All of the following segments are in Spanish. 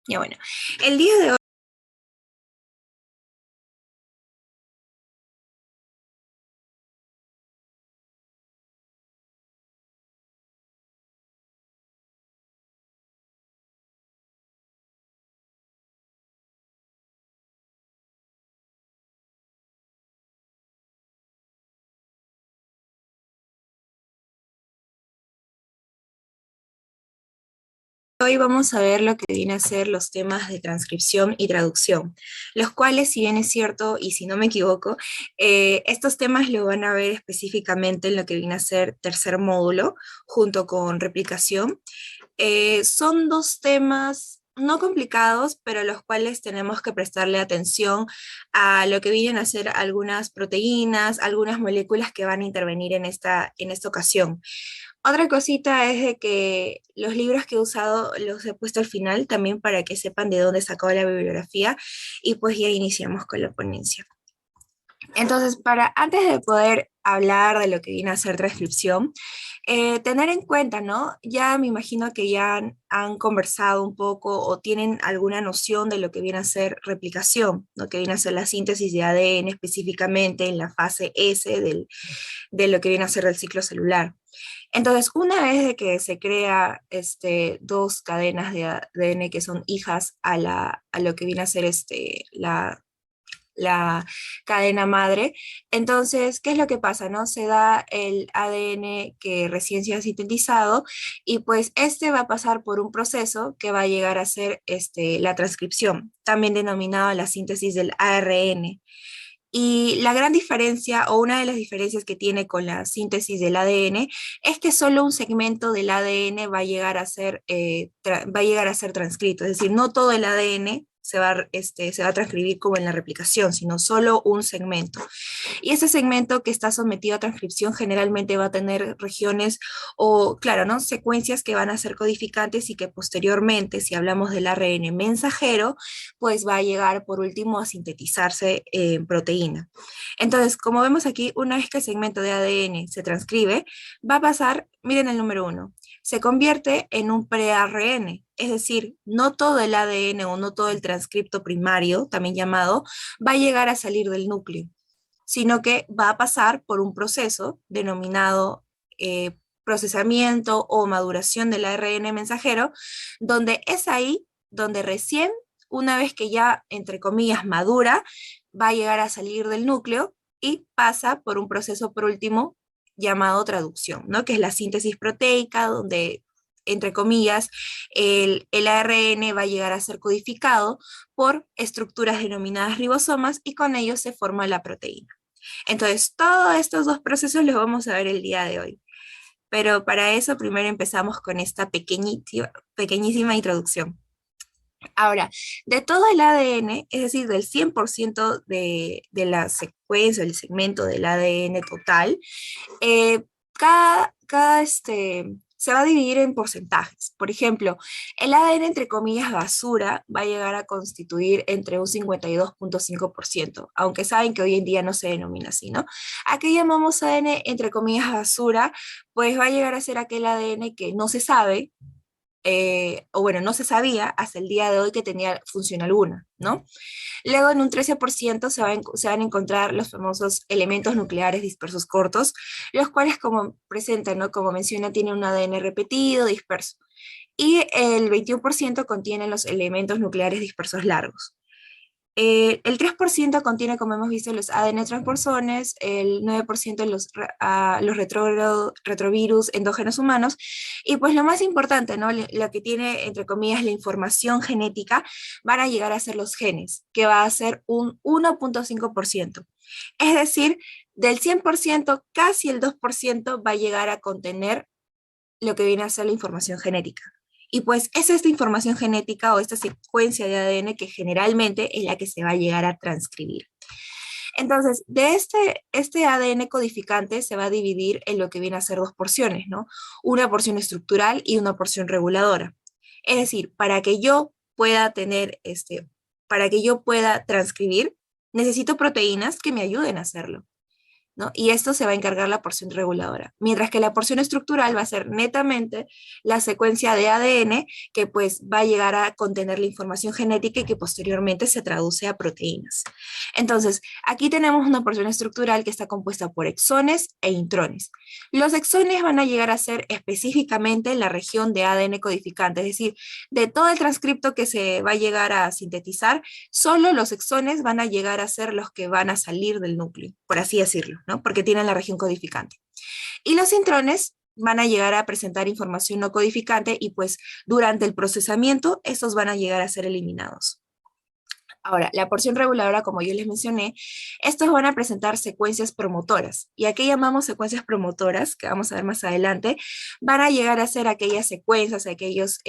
Ya bueno, el día de hoy vamos a ver lo que viene a ser los temas de transcripción y traducción, los cuales, si bien es cierto y si no me equivoco, estos temas lo van a ver específicamente en lo que viene a ser tercer módulo, junto con replicación. Son dos temas no complicados, pero los cuales tenemos que prestarle atención a lo que vienen a ser algunas proteínas, algunas moléculas que van a intervenir en esta ocasión. Otra cosita es de que los libros que he usado los he puesto al final también para que sepan de dónde sacó la bibliografía y pues ya iniciamos con la ponencia. Entonces, para antes de poder hablar de lo que viene a ser transcripción, tener en cuenta, ¿no? Ya me imagino que ya han conversado un poco o tienen alguna noción de lo que viene a ser replicación, lo que viene a ser la síntesis de ADN específicamente en la fase S de lo que viene a ser el ciclo celular. Entonces, una vez de que se crea dos cadenas de ADN que son hijas a lo que viene a ser la cadena madre. Entonces, ¿qué es lo que pasa? ¿No? Se da el ADN que recién se ha sintetizado y pues este va a pasar por un proceso que va a llegar a ser la transcripción, también denominada la síntesis del ARN. Y la gran diferencia, o una de las diferencias que tiene con la síntesis del ADN, es que solo un segmento del ADN va a llegar a ser, va a llegar a ser transcrito. Es decir, no todo el ADN se va a transcribir como en la replicación, sino solo un segmento. Y ese segmento que está sometido a transcripción generalmente va a tener regiones o, claro, ¿no? Secuencias que van a ser codificantes y que posteriormente, si hablamos del ARN mensajero, pues va a llegar por último a sintetizarse en proteína. Entonces, como vemos aquí, una vez que el segmento de ADN se transcribe, va a pasar, miren el número uno, se convierte en un pre-ARN, es decir, no todo el ADN o no todo el transcripto primario, también llamado, va a llegar a salir del núcleo, sino que va a pasar por un proceso denominado procesamiento o maduración del ARN mensajero, donde es ahí donde recién, una vez que ya, entre comillas, madura, va a llegar a salir del núcleo y pasa por un proceso, por último, llamado traducción, ¿no? Que es la síntesis proteica, donde, entre comillas, el ARN va a llegar a ser codificado por estructuras denominadas ribosomas y con ellos se forma la proteína. Entonces, todos estos dos procesos los vamos a ver el día de hoy. Pero para eso primero empezamos con esta pequeñísima introducción. Ahora, de todo el ADN, es decir, del 100% de la secuencia, el segmento del ADN total, eh, se va a dividir en porcentajes. Por ejemplo, el ADN, entre comillas, basura, va a llegar a constituir entre un 52,5%, aunque saben que hoy en día no se denomina así, ¿no? ¿A qué llamamos ADN, entre comillas, basura? Pues va a llegar a ser aquel ADN que no se sabe, o bueno, no se sabía hasta el día de hoy que tenía función alguna, ¿no? Luego, en un 13% se van a encontrar los famosos elementos nucleares dispersos cortos, los cuales, como presentan, ¿no? Como menciona, tienen un ADN repetido, disperso. Y el 21% contiene los elementos nucleares dispersos largos. El 3% contiene, como hemos visto, los ADN transposones, el 9% los retrovirus endógenos humanos, y pues lo más importante, ¿no? Lo que tiene, entre comillas, la información genética, van a llegar a ser los genes, que va a ser un 1,5%. Es decir, del 100%, casi el 2% va a llegar a contener lo que viene a ser la información genética. Y pues es esta información genética o esta secuencia de ADN que generalmente es la que se va a llegar a transcribir. Entonces, de este ADN codificante se va a dividir en lo que viene a ser dos porciones, ¿no? Una porción estructural y una porción reguladora. Es decir, para que yo pueda transcribir, necesito proteínas que me ayuden a hacerlo. ¿no? Y esto se va a encargar la porción reguladora, mientras que la porción estructural va a ser netamente la secuencia de ADN que pues va a llegar a contener la información genética y que posteriormente se traduce a proteínas. Entonces, aquí tenemos una porción estructural que está compuesta por exones e intrones. Los exones van a llegar a ser específicamente la región de ADN codificante, es decir, de todo el transcripto que se va a llegar a sintetizar, solo los exones van a llegar a ser los que van a salir del núcleo, por así decirlo, ¿no? Porque tienen la región codificante. Y los intrones van a llegar a presentar información no codificante y pues durante el procesamiento estos van a llegar a ser eliminados. Ahora, la porción reguladora, como yo les mencioné, estos van a presentar secuencias promotoras. ¿Y a qué llamamos secuencias promotoras? Que vamos a ver más adelante. Van a llegar a ser aquellas secuencias, aquellos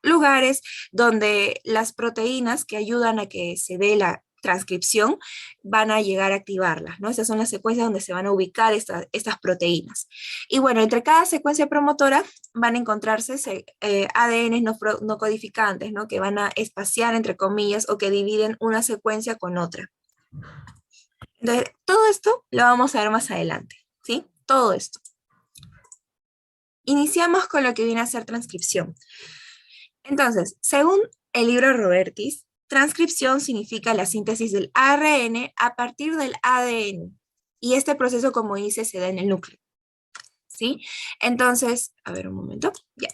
lugares donde las proteínas que ayudan a que se dé la transcripción van a llegar a activarlas, ¿no? Esas son las secuencias donde se van a ubicar estas proteínas. Y bueno, entre cada secuencia promotora van a encontrarse ADN no codificantes, ¿no? Que van a espaciar, entre comillas, o que dividen una secuencia con otra. Entonces, todo esto lo vamos a ver más adelante, ¿sí? Todo esto. Iniciamos con lo que viene a ser transcripción. Entonces, según el libro Robertis, transcripción significa la síntesis del ARN a partir del ADN. Y este proceso, como dice, se da en el núcleo. ¿Sí? Entonces, a ver un momento. Ya.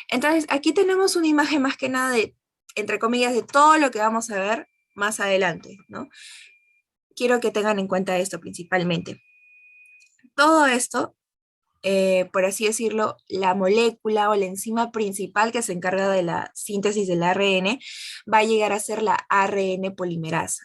Entonces, aquí tenemos una imagen más que nada de, entre comillas, de todo lo que vamos a ver más adelante, ¿no? Quiero que tengan en cuenta esto principalmente. Todo esto, por así decirlo, la molécula o la enzima principal que se encarga de la síntesis del ARN va a llegar a ser la ARN polimerasa.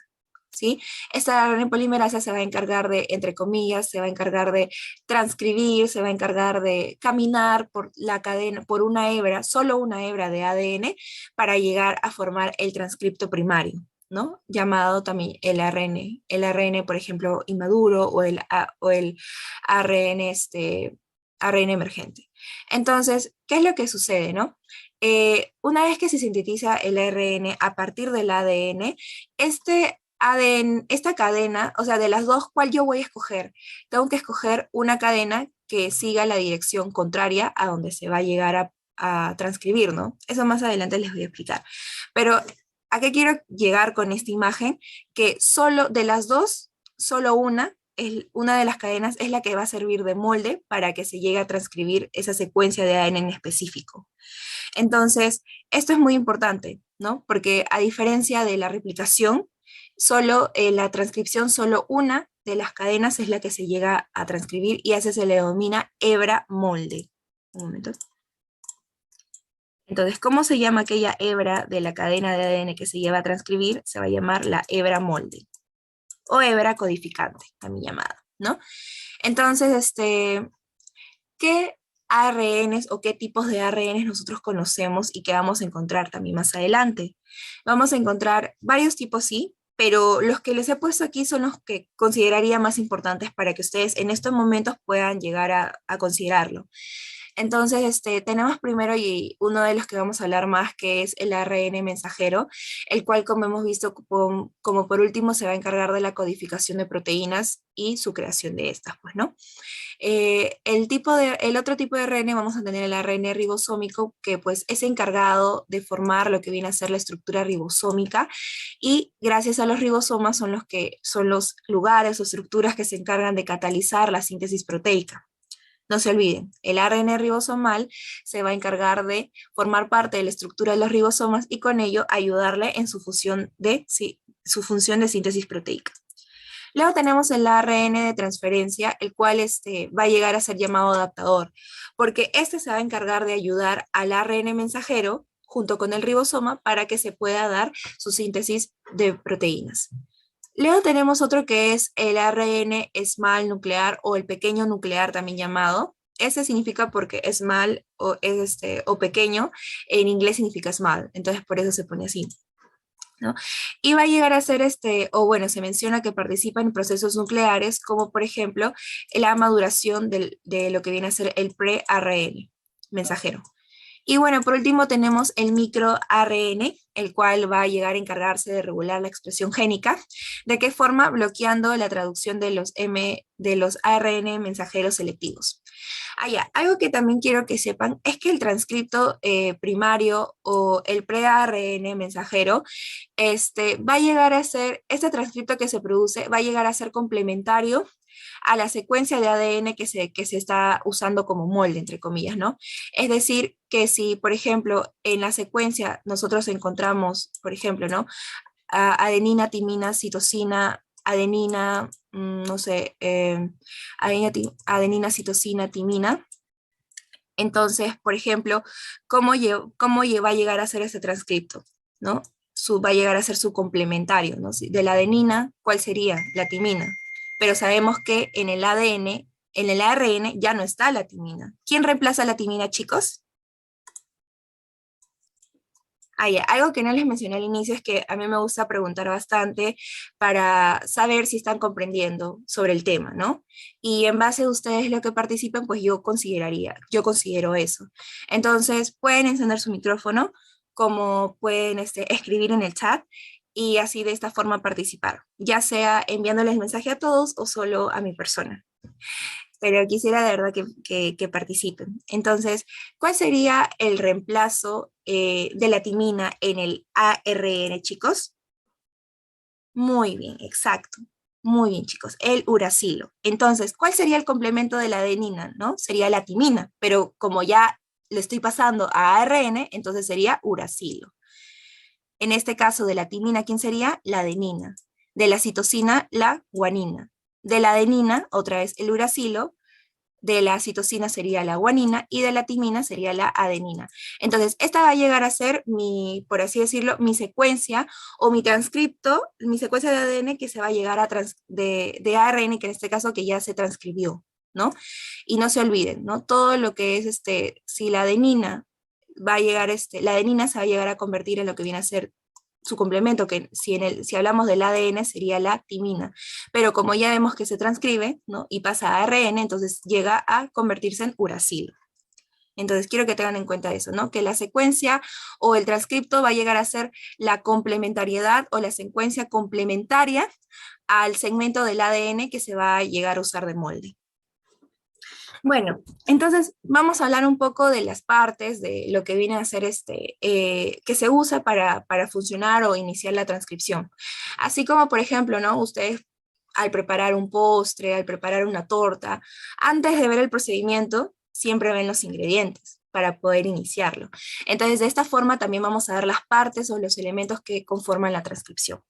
¿Sí? Esta ARN polimerasa se va a encargar de, entre comillas, se va a encargar de transcribir, se va a encargar de caminar por la cadena, por una hebra, solo una hebra de ADN para llegar a formar el transcripto primario, ¿no? Llamado también el ARN, por ejemplo, inmaduro o el ARN, ARN emergente. Entonces, ¿qué es lo que sucede, no? Una vez que se sintetiza el ARN a partir del ADN, esta cadena, o sea, de las dos, ¿cuál yo voy a escoger? Tengo que escoger una cadena que siga la dirección contraria a donde se va a llegar a transcribir, ¿no? Eso más adelante les voy a explicar. Pero, ¿a qué quiero llegar con esta imagen? Que solo de las dos, solo una de las cadenas es la que va a servir de molde para que se llegue a transcribir esa secuencia de ADN en específico. Entonces, esto es muy importante, ¿no? Porque a diferencia de la replicación, solo la transcripción, solo una de las cadenas es la que se llega a transcribir y a ese se le denomina hebra molde. Un momento. Entonces, ¿cómo se llama aquella hebra de la cadena de ADN que se lleva a transcribir? Se va a llamar la hebra molde o hebra codificante, también llamada, ¿no? Entonces, ¿qué ARNs o qué tipos de ARNs nosotros conocemos y que vamos a encontrar también más adelante? Vamos a encontrar varios tipos, sí, pero los que les he puesto aquí son los que consideraría más importantes para que ustedes en estos momentos puedan llegar a considerarlo. Entonces, tenemos primero y uno de los que vamos a hablar más, que es el ARN mensajero, el cual, como hemos visto, como por último, se va a encargar de la codificación de proteínas y su creación de estas, pues, ¿no? El otro tipo de ARN vamos a tener el ARN ribosómico, que pues es encargado de formar lo que viene a ser la estructura ribosómica y gracias a los ribosomas son los lugares o estructuras que se encargan de catalizar la síntesis proteica. No se olviden, el ARN ribosomal se va a encargar de formar parte de la estructura de los ribosomas y con ello ayudarle en su función de síntesis proteica. Luego tenemos el ARN de transferencia, el cual va a llegar a ser llamado adaptador, porque este se va a encargar de ayudar al ARN mensajero junto con el ribosoma para que se pueda dar su síntesis de proteínas. Luego tenemos otro que es el ARN small nuclear o el pequeño nuclear también llamado. Ese significa porque small o pequeño, en inglés significa small, entonces por eso se pone así, ¿no? Y va a llegar a ser o bueno, se menciona que participa en procesos nucleares, como por ejemplo la maduración de lo que viene a ser el pre-ARN mensajero. Y bueno, por último tenemos el microARN, el cual va a llegar a encargarse de regular la expresión génica. ¿De qué forma? Bloqueando la traducción de los ARN mensajeros selectivos. Ah, ya. Algo que también quiero que sepan es que el transcripto primario o el pre-ARN mensajero va a llegar a ser, este transcripto que se produce va a llegar a ser complementario a la secuencia de ADN que se está usando como molde, entre comillas, ¿no? Es decir, que si, por ejemplo, en la secuencia nosotros encontramos, por ejemplo, ¿no? Adenina, timina, citosina, adenina, no sé, adenina, citosina, timina. Entonces, por ejemplo, ¿cómo va a llegar a ser ese transcripto? ¿No? Va a llegar a ser su complementario, ¿no? De la adenina, ¿cuál sería? La timina. Pero sabemos que en el ADN, en el ARN ya no está la timina. ¿Quién reemplaza la timina, chicos? Algo que no les mencioné al inicio es que a mí me gusta preguntar bastante para saber si están comprendiendo sobre el tema, ¿no? Y en base a ustedes lo que participen, pues yo considero eso. Entonces, pueden encender su micrófono, como pueden escribir en el chat y así de esta forma participar, ya sea enviándoles mensaje a todos o solo a mi persona, pero quisiera de verdad que participen. Entonces, ¿cuál sería el reemplazo de la timina en el ARN, chicos? Muy bien, exacto. Muy bien, chicos. El uracilo. Entonces, ¿cuál sería el complemento de la adenina, no? Sería la timina, pero como ya le estoy pasando a ARN, entonces sería uracilo. En este caso de la timina, ¿quién sería? La adenina. De la citosina, la guanina. De la adenina, otra vez el uracilo. De la citosina sería la guanina y de la timina sería la adenina. Entonces, esta va a llegar a ser mi, por así decirlo, mi secuencia o mi transcripto, mi secuencia de ADN que se va a llegar a de ARN, que en este caso que ya se transcribió, ¿no? Y no se olviden, ¿no? Todo lo que es, si la adenina va a llegar, la adenina se va a llegar a convertir en lo que viene a ser su complemento, que si hablamos del ADN sería la timina, pero como ya vemos que se transcribe, ¿no? Y pasa a ARN, entonces llega a convertirse en uracilo. Entonces quiero que tengan en cuenta eso, ¿no? Que la secuencia o el transcripto va a llegar a ser la complementariedad o la secuencia complementaria al segmento del ADN que se va a llegar a usar de molde. Bueno, entonces vamos a hablar un poco de las partes de lo que viene a ser que se usa para funcionar o iniciar la transcripción. Así como, por ejemplo, ¿no? Ustedes al preparar un postre, al preparar una torta, antes de ver el procedimiento, siempre ven los ingredientes para poder iniciarlo. Entonces, de esta forma también vamos a ver las partes o los elementos que conforman la transcripción.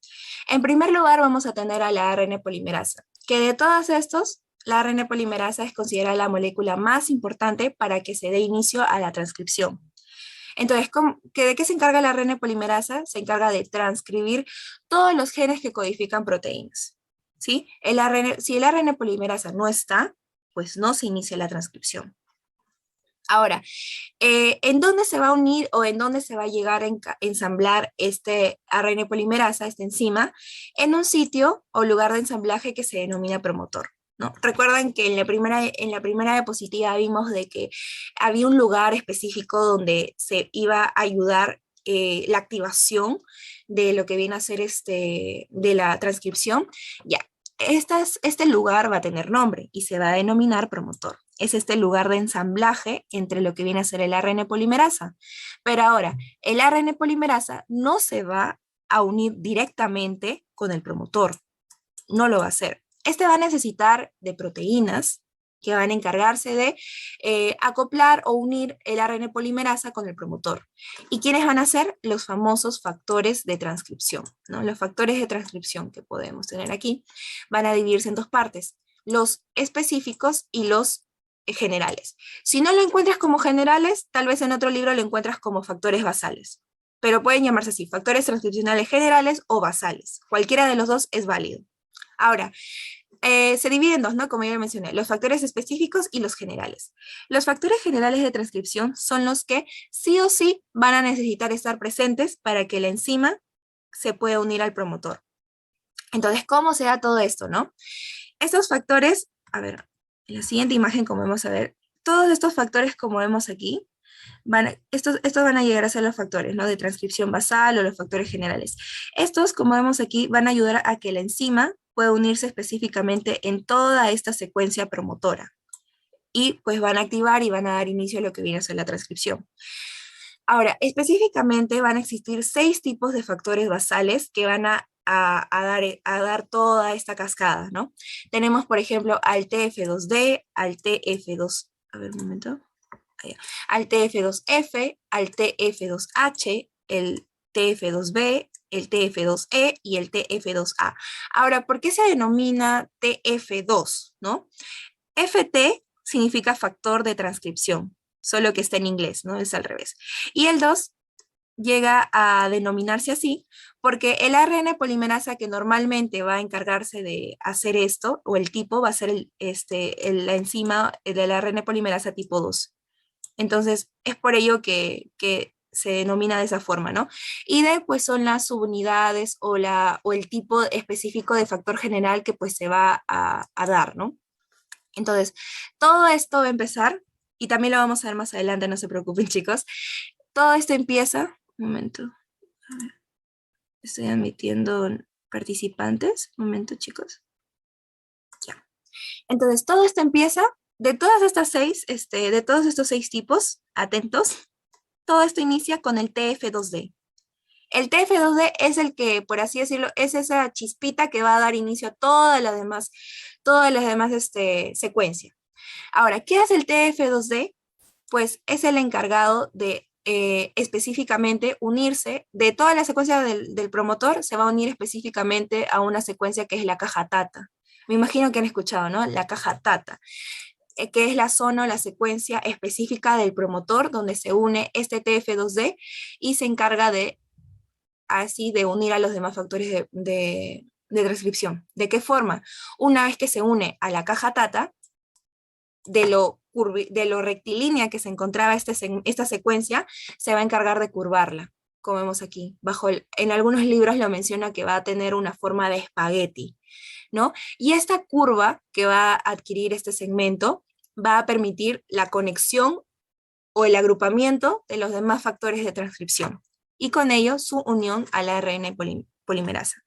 En primer lugar, vamos a tener a la ARN polimerasa, que de todos estos la ARN polimerasa es considerada la molécula más importante para que se dé inicio a la transcripción. Entonces, ¿de qué se encarga la ARN polimerasa? Se encarga de transcribir todos los genes que codifican proteínas. ¿Sí? Si el ARN polimerasa no está, pues no se inicia la transcripción. Ahora, ¿en dónde se va a unir o en dónde se va a llegar a ensamblar este ARN polimerasa, esta enzima? En un sitio o lugar de ensamblaje que se denomina promotor. ¿No? Recuerden que en la primera diapositiva vimos de que había un lugar específico donde se iba a ayudar la activación de lo que viene a ser de la transcripción. Ya, este lugar va a tener nombre y se va a denominar promotor. Es este lugar de ensamblaje entre lo que viene a ser el ARN polimerasa. Pero ahora, el ARN polimerasa no se va a unir directamente con el promotor. No lo va a hacer. Este va a necesitar de proteínas que van a encargarse de acoplar o unir el ARN polimerasa con el promotor. ¿Y quiénes van a ser? Los famosos factores de transcripción, ¿no? Los factores de transcripción que podemos tener aquí van a dividirse en dos partes, los específicos y los generales. Si no lo encuentras como generales, tal vez en otro libro lo encuentras como factores basales, pero pueden llamarse así, factores transcripcionales generales o basales. Cualquiera de los dos es válido. Ahora, se divide en dos, ¿no? Como ya mencioné, los factores específicos y los generales. Los factores generales de transcripción son los que sí o sí van a necesitar estar presentes para que la enzima se pueda unir al promotor. Entonces, ¿cómo se da todo esto, no? Estos factores, a ver, en la siguiente imagen, como vamos a ver, todos estos factores, como vemos aquí, Estos van a llegar a ser los factores, ¿no? De transcripción basal o los factores generales. Estos, como vemos aquí, van a ayudar a que la enzima pueda unirse específicamente en toda esta secuencia promotora. Y pues van a activar y van a dar inicio a lo que viene a ser la transcripción. Ahora, específicamente van a existir 6 tipos de factores basales que van a dar toda esta cascada, ¿no? Tenemos, por ejemplo, al TF2D, al TF2, a ver un momento, al TF2F, al TF2H, el TF2B, el TF2E y el TF2A. Ahora, ¿por qué se denomina TF2, no? FT significa factor de transcripción, solo que está en inglés, ¿no? Es al revés. Y el 2 llega a denominarse así porque el ARN polimerasa que normalmente va a encargarse de hacer esto, o el tipo, va a ser la enzima del ARN polimerasa tipo 2. Entonces, es por ello que se denomina de esa forma, ¿no? Y D, pues son las subunidades o el tipo específico de factor general que pues se va a dar, ¿no? Entonces, todo esto va a empezar, y también lo vamos a ver más adelante, no se preocupen chicos. Todo esto empieza, un momento, a ver, estoy admitiendo participantes, un momento chicos. Ya. Entonces, todo esto empieza de todas estas 6, de todos estos 6 tipos, atentos, todo esto inicia con el TF2D. El TF2D es el que, por así decirlo, es esa chispita que va a dar inicio a todas las demás secuencias. Ahora, ¿qué hace el TF2D? Pues es el encargado de específicamente unirse de toda la secuencia del promotor, se va a unir específicamente a una secuencia que es la caja tata. Me imagino que han escuchado, ¿no? La caja tata, que es la zona o la secuencia específica del promotor donde se une este TF2D y se encarga de así de unir a los demás factores de transcripción. ¿De qué forma? Una vez que se une a la caja tata, de lo rectilínea que se encontraba esta secuencia, se va a encargar de curvarla, como vemos aquí. En algunos libros lo menciona que va a tener una forma de espagueti, ¿no? Y esta curva que va a adquirir este segmento va a permitir la conexión o el agrupamiento de los demás factores de transcripción y con ello su unión al ARN polimerasa.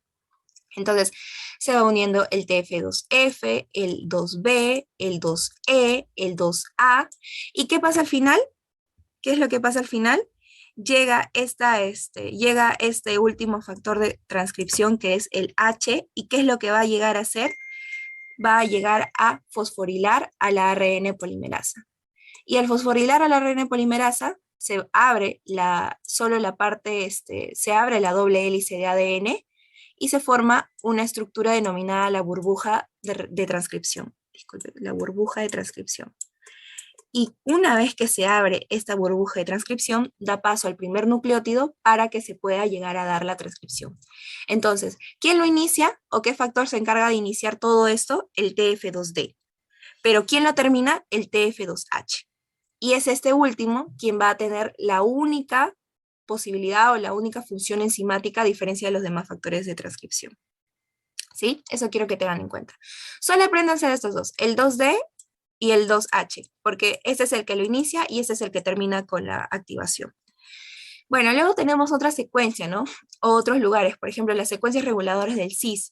Entonces, se va uniendo el TF2F, el 2B, el 2E, el 2A. ¿Y qué pasa al final? ¿Qué es lo que pasa al final? Llega este último factor de transcripción que es el H. ¿Y qué es lo que va a llegar a hacer? Va a llegar a fosforilar a la ARN polimerasa. Y al fosforilar a la ARN polimerasa, se abre solo la parte, se abre la doble hélice de ADN y se forma una estructura denominada la burbuja de transcripción. Disculpe, la burbuja de transcripción. Y una vez que se abre esta burbuja de transcripción, da paso al primer nucleótido para que se pueda llegar a dar la transcripción. Entonces, ¿quién lo inicia o qué factor se encarga de iniciar todo esto? El TF2D. Pero ¿quién lo termina? El TF2H. Y es este último quien va a tener la única posibilidad o la única función enzimática a diferencia de los demás factores de transcripción. ¿Sí? Eso quiero que tengan en cuenta. Solo apréndanse de estos dos, el 2D y el 2H, porque este es el que lo inicia y este es el que termina con la activación. Bueno, luego tenemos otra secuencia, ¿no? Otros lugares, por ejemplo, las secuencias reguladoras del CIS,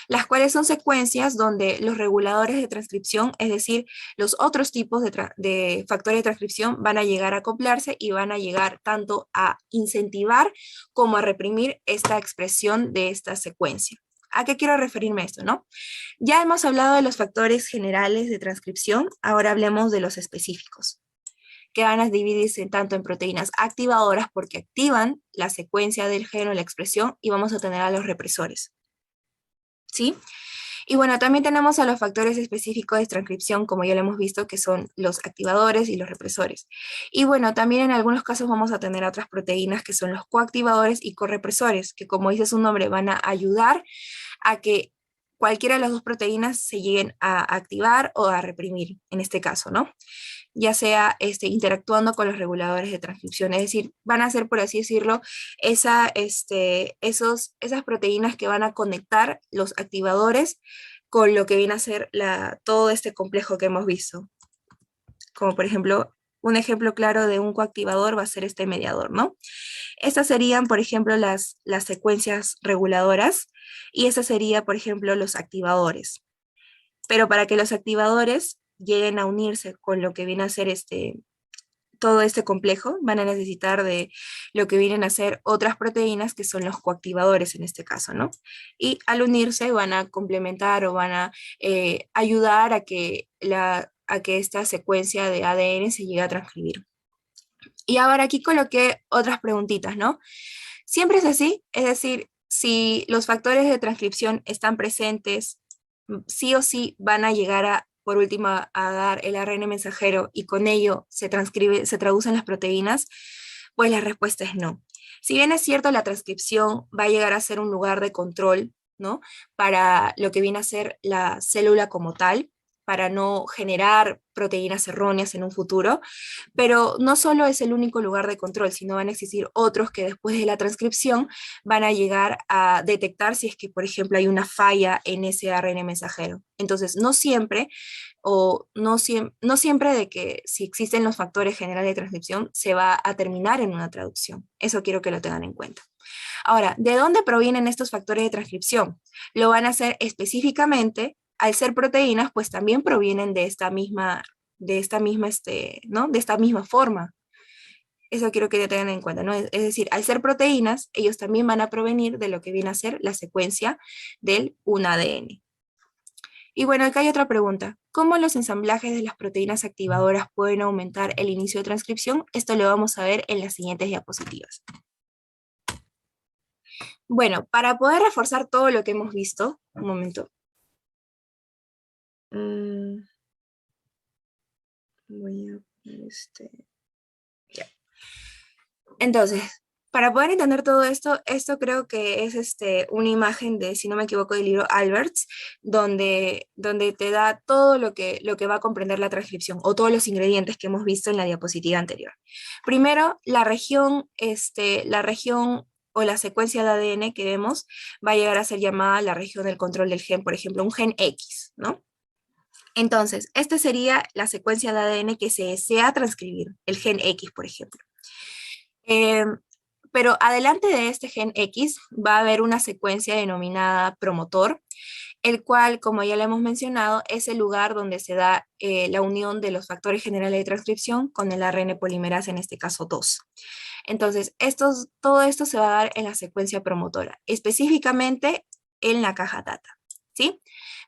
las cuales son secuencias donde los reguladores de transcripción, es decir, los otros tipos de factores de transcripción van a llegar a acoplarse y van a llegar tanto a incentivar como a reprimir esta expresión de esta secuencia. ¿A qué quiero referirme esto, no? Ya hemos hablado de los factores generales de transcripción, ahora hablemos de los específicos, que van a dividirse tanto en proteínas activadoras porque activan la secuencia del gen o la expresión, y vamos a tener a los represores. ¿Sí? Y bueno, también tenemos a los factores específicos de transcripción, como ya lo hemos visto, que son los activadores y los represores. Y bueno, también en algunos casos vamos a tener otras proteínas que son los coactivadores y correpresores, que como dice su nombre, van a ayudar a que cualquiera de las dos proteínas se lleguen a activar o a reprimir, en este caso, ¿no? Ya sea interactuando con los reguladores de transcripción, es decir, van a ser, por así decirlo, esas proteínas que van a conectar los activadores con lo que viene a ser todo este complejo que hemos visto, como por ejemplo Un ejemplo claro de un coactivador va a ser este mediador, ¿no? Estas serían, por ejemplo, las secuencias reguladoras y estas serían, por ejemplo, los activadores. Pero para que los activadores lleguen a unirse con lo que viene a ser todo este complejo, van a necesitar de lo que vienen a ser otras proteínas que son los coactivadores en este caso, ¿no? Y al unirse van a complementar o van a ayudar a que esta secuencia de ADN se llegue a transcribir. Y ahora aquí coloqué otras preguntitas, ¿no? Siempre es así, es decir, si los factores de transcripción están presentes, sí o sí van a llegar a, por último, a dar el ARN mensajero y con ello se transcribe, se traducen las proteínas, pues la respuesta es no. Si bien es cierto, la transcripción va a llegar a ser un lugar de control, ¿no? Para lo que viene a ser la célula como tal, para no generar proteínas erróneas en un futuro, pero no solo es el único lugar de control, sino van a existir otros que después de la transcripción van a llegar a detectar si es que, por ejemplo, hay una falla en ese ARN mensajero. Entonces, no siempre, no siempre de que si existen los factores generales de transcripción se va a terminar en una traducción. Eso quiero que lo tengan en cuenta. Ahora, ¿de dónde provienen estos factores de transcripción? Lo van a hacer específicamente, al ser proteínas, pues también provienen ¿no? De esta misma forma. Eso quiero que tengan en cuenta, ¿no? Es decir, al ser proteínas, ellos también van a provenir de lo que viene a ser la secuencia del un ADN. Y bueno, acá hay otra pregunta. ¿Cómo los ensamblajes de las proteínas activadoras pueden aumentar el inicio de transcripción? Esto lo vamos a ver en las siguientes diapositivas. Bueno, para poder reforzar todo lo que hemos visto, un momento. Voy a poner ya. Entonces, para poder entender todo esto, esto creo que es una imagen de, si no me equivoco, del libro Alberts, donde te da todo lo que va a comprender la transcripción o todos los ingredientes que hemos visto en la diapositiva anterior. Primero, la región o la secuencia de ADN que vemos va a llegar a ser llamada la región del control del gen, por ejemplo, un gen X, ¿no? Entonces, esta sería la secuencia de ADN que se desea transcribir, el gen X, por ejemplo. Eh, pero adelante de este gen X va a haber una secuencia denominada promotor, el cual, como ya lo hemos mencionado, es el lugar donde se da la unión de los factores generales de transcripción con el ARN polimerasa, en este caso 2. Entonces, todo esto se va a dar en la secuencia promotora, específicamente en la caja data, ¿sí?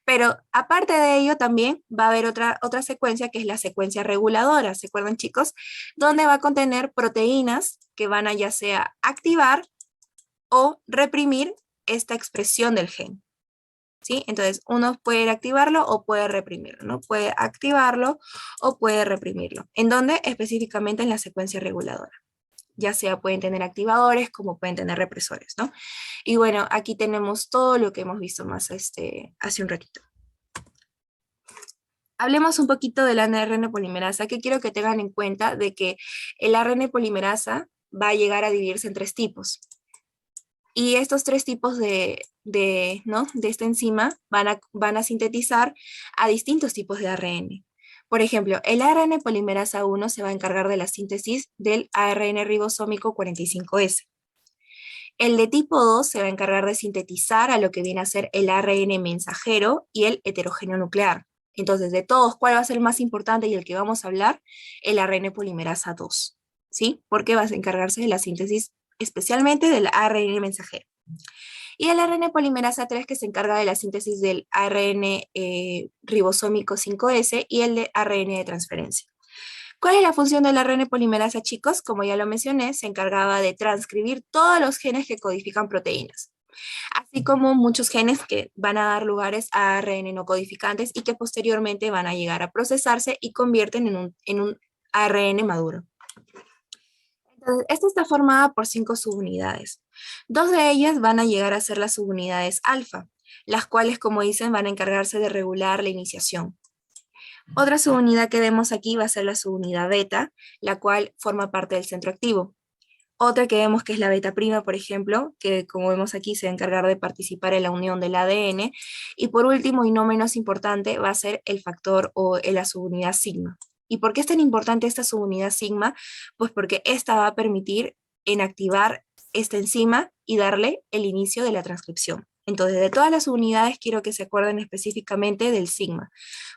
Pero aparte de ello, también va a haber otra secuencia que es la secuencia reguladora, ¿se acuerdan, chicos? Donde va a contener proteínas que van a ya sea activar o reprimir esta expresión del gen, ¿sí? Entonces, uno puede activarlo o puede reprimirlo, ¿no? Puede activarlo o puede reprimirlo. ¿En dónde? Específicamente en la secuencia reguladora. Ya sea pueden tener activadores como pueden tener represores, ¿no? Y bueno, aquí tenemos todo lo que hemos visto más hace un ratito. Hablemos un poquito del ARN polimerasa, que quiero que tengan en cuenta de que el ARN polimerasa va a llegar a dividirse en 3 tipos. Y estos 3 tipos ¿no? de esta enzima van a sintetizar a distintos tipos de ARN. Por ejemplo, el ARN polimerasa 1 se va a encargar de la síntesis del ARN ribosómico 45S. El de tipo 2 se va a encargar de sintetizar a lo que viene a ser el ARN mensajero y el heterogéneo nuclear. Entonces, de todos, ¿cuál va a ser el más importante y el que vamos a hablar? El ARN polimerasa 2, ¿sí? Porque va a encargarse de la síntesis especialmente del ARN mensajero. Y el ARN polimerasa 3 que se encarga de la síntesis del ARN ribosómico 5S y el de ARN de transferencia. ¿Cuál es la función de la ARN polimerasa, chicos? Como ya lo mencioné, se encargaba de transcribir todos los genes que codifican proteínas, así como muchos genes que van a dar lugares a ARN no codificantes y que posteriormente van a llegar a procesarse y convierten en un ARN maduro. Entonces, esta está formada por 5 subunidades. 2 de ellas van a llegar a ser las subunidades alfa, las cuales, como dicen, van a encargarse de regular la iniciación. Otra subunidad que vemos aquí va a ser la subunidad beta, la cual forma parte del centro activo. Otra que vemos que es la beta prima, por ejemplo, que como vemos aquí se va a encargar de participar en la unión del ADN. Y por último, y no menos importante, va a ser el factor o la subunidad sigma. ¿Y por qué es tan importante esta subunidad sigma? Pues porque esta va a permitir inactivar esta enzima y darle el inicio de la transcripción. Entonces, de todas las subunidades quiero que se acuerden específicamente del sigma,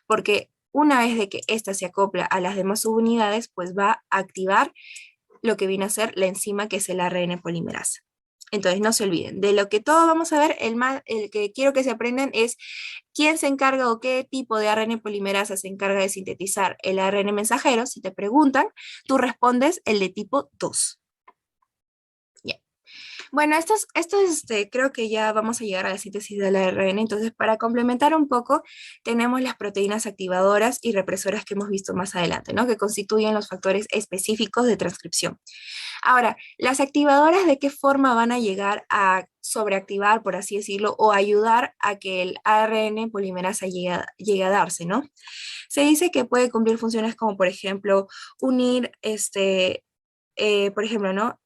porque una vez de que esta se acopla a las demás subunidades, pues va a activar lo que viene a ser la enzima que es el ARN polimerasa. Entonces, no se olviden, de lo que todos vamos a ver, el que quiero que se aprendan es quién se encarga o qué tipo de ARN polimerasa se encarga de sintetizar el ARN mensajero. Si te preguntan, tú respondes el de tipo 2. Bueno, creo que ya vamos a llegar a la síntesis del ARN. Entonces, para complementar un poco, tenemos las proteínas activadoras y represoras que hemos visto más adelante, ¿no? Que constituyen los factores específicos de transcripción. Ahora, las activadoras, ¿de qué forma van a llegar a sobreactivar, por así decirlo, o ayudar a que el ARN polimerasa llegue a darse, ¿no? Se dice que puede cumplir funciones como, por ejemplo, unir, por ejemplo, ¿no?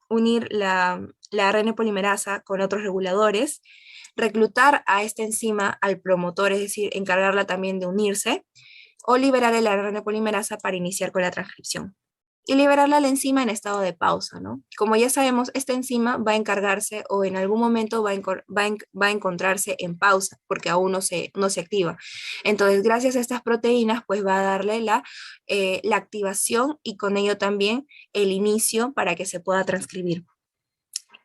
Unir la ARN polimerasa con otros reguladores, reclutar a esta enzima al promotor, es decir, encargarla también de unirse, o liberar el ARN polimerasa para iniciar con la transcripción. Y liberarla a la enzima en estado de pausa, ¿no? Como ya sabemos, esta enzima va a encargarse o en algún momento va a encontrarse en pausa porque aún no se activa. Entonces, gracias a estas proteínas, pues va a darle la activación y con ello también el inicio para que se pueda transcribir.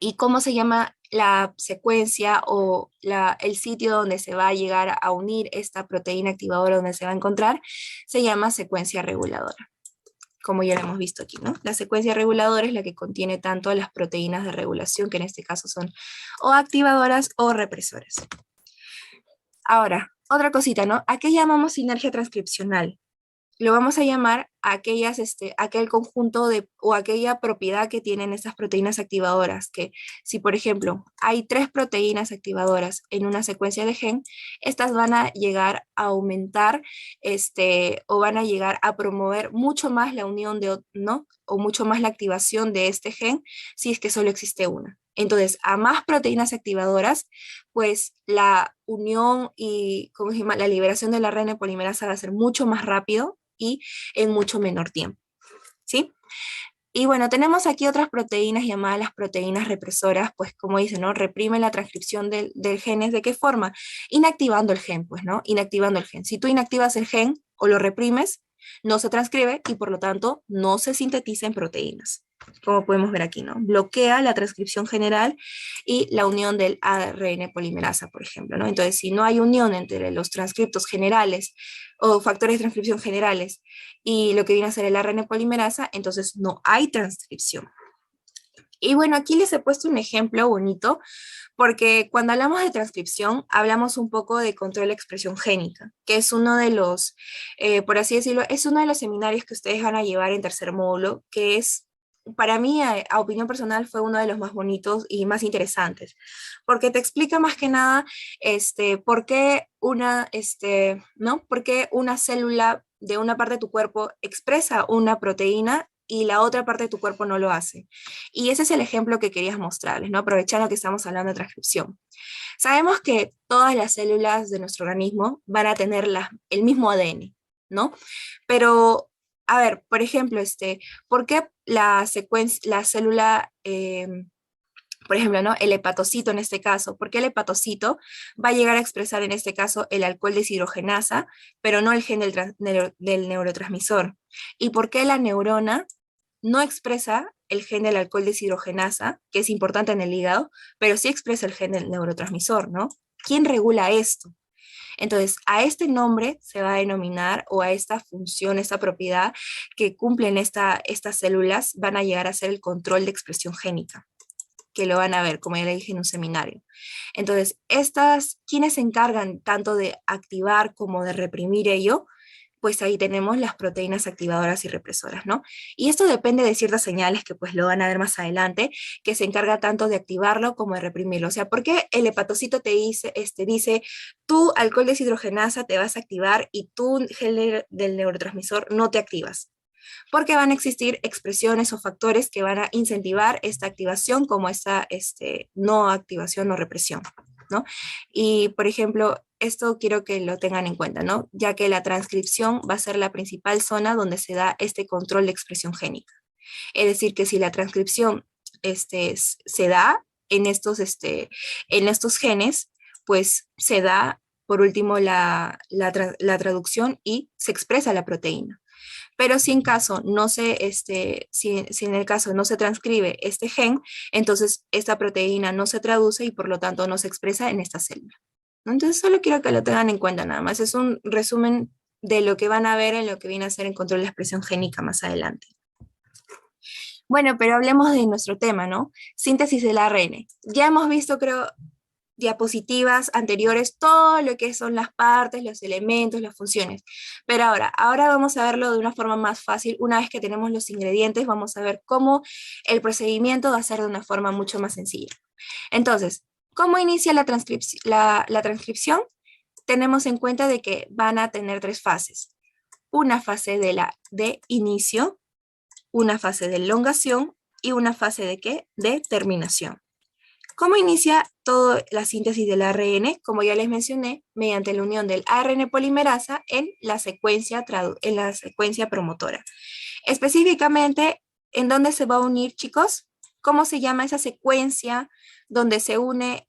¿Y cómo se llama la secuencia o el sitio donde se va a llegar a unir esta proteína activadora donde se va a encontrar? Se llama secuencia reguladora, como ya lo hemos visto aquí, ¿no? La secuencia reguladora es la que contiene tanto las proteínas de regulación, que en este caso son o activadoras o represoras. Ahora, otra cosita, ¿no? ¿A qué llamamos sinergia transcripcional? Lo vamos a llamar a aquel conjunto o aquella propiedad que tienen estas proteínas activadoras, que si por ejemplo hay 3 proteínas activadoras en una secuencia de gen, estas van a llegar a aumentar o van a llegar a promover mucho más la unión ¿no? O mucho más la activación de este gen si es que solo existe una. Entonces, a más proteínas activadoras, pues la unión y ¿cómo se llama? La liberación de la ARN polimerasa va a ser mucho más rápido y en mucho menor tiempo, ¿sí? Y bueno, tenemos aquí otras proteínas llamadas las proteínas represoras, pues como dice, ¿no? Reprimen la transcripción del gen. ¿De qué forma? Inactivando el gen, pues, ¿no? Inactivando el gen. Si tú inactivas el gen o lo reprimes, no se transcribe y por lo tanto no se sintetiza en proteínas, como podemos ver aquí, ¿no? Bloquea la transcripción general y la unión del ARN polimerasa, por ejemplo, ¿no? Entonces, si no hay unión entre los transcriptos generales o factores de transcripción generales y lo que viene a ser el ARN polimerasa, entonces no hay transcripción. Y bueno, aquí les he puesto un ejemplo bonito, porque cuando hablamos de transcripción, hablamos un poco de control de expresión génica, que es uno de los, por así decirlo, es uno de los seminarios que ustedes van a llevar en tercer módulo, que es, para mí, a opinión personal, fue uno de los más bonitos y más interesantes, porque te explica más que nada, por qué ¿no? Por qué una célula de una parte de tu cuerpo expresa una proteína y la otra parte de tu cuerpo no lo hace. Y ese es el ejemplo que querías mostrarles, ¿no? Aprovechando que estamos hablando de transcripción. Sabemos que todas las células de nuestro organismo van a tener el mismo ADN, ¿no? Pero, a ver, por ejemplo, ¿por qué la célula, por ejemplo, ¿no? El hepatocito en este caso, ¿por qué el hepatocito va a llegar a expresar en este caso el alcohol deshidrogenasa, pero no el gen del neurotransmisor? ¿Y por qué la neurona no expresa el gen del alcohol deshidrogenasa, que es importante en el hígado, pero sí expresa el gen del neurotransmisor, ¿no? ¿Quién regula esto? Entonces, a este nombre se va a denominar, o a esta función, esta propiedad que cumplen estas células, van a llegar a ser el control de expresión génica, que lo van a ver, como ya le dije en un seminario. Entonces, ¿quiénes se encargan tanto de activar como de reprimir ello? Pues ahí tenemos las proteínas activadoras y represoras, ¿no? Y esto depende de ciertas señales que pues lo van a ver más adelante, que se encarga tanto de activarlo como de reprimirlo. O sea, ¿por qué el hepatocito te dice, tú alcohol deshidrogenasa te vas a activar y tú gel del neurotransmisor no te activas? Porque van a existir expresiones o factores que van a incentivar esta activación como esta no activación o represión, ¿no? Y, por ejemplo, esto quiero que lo tengan en cuenta, ¿no? Ya que la transcripción va a ser la principal zona donde se da este control de expresión génica. Es decir, que si la transcripción se da en estos genes, pues se da, por último, la traducción y se expresa la proteína. Pero si en caso no se, si en el caso no se transcribe este gen, entonces esta proteína no se traduce y por lo tanto no se expresa en esta célula, ¿no? Entonces solo quiero que lo tengan en cuenta nada más. Es un resumen de lo que van a ver en lo que viene a ser en control de expresión génica más adelante. Bueno, pero hablemos de nuestro tema, ¿no? Síntesis del ARN. Ya hemos visto, creo, diapositivas anteriores, todo lo que son las partes, los elementos, las funciones. Pero ahora vamos a verlo de una forma más fácil. Una vez que tenemos los ingredientes, vamos a ver cómo el procedimiento va a ser de una forma mucho más sencilla. Entonces, ¿cómo inicia la transcripción? Tenemos en cuenta de que van a tener tres fases. Una fase de inicio, una fase de elongación y una fase de ¿qué? De terminación. ¿Cómo inicia toda la síntesis del ARN? Como ya les mencioné, mediante la unión del ARN polimerasa en la secuencia promotora. Específicamente, ¿en dónde se va a unir, chicos? ¿Cómo se llama esa secuencia donde se une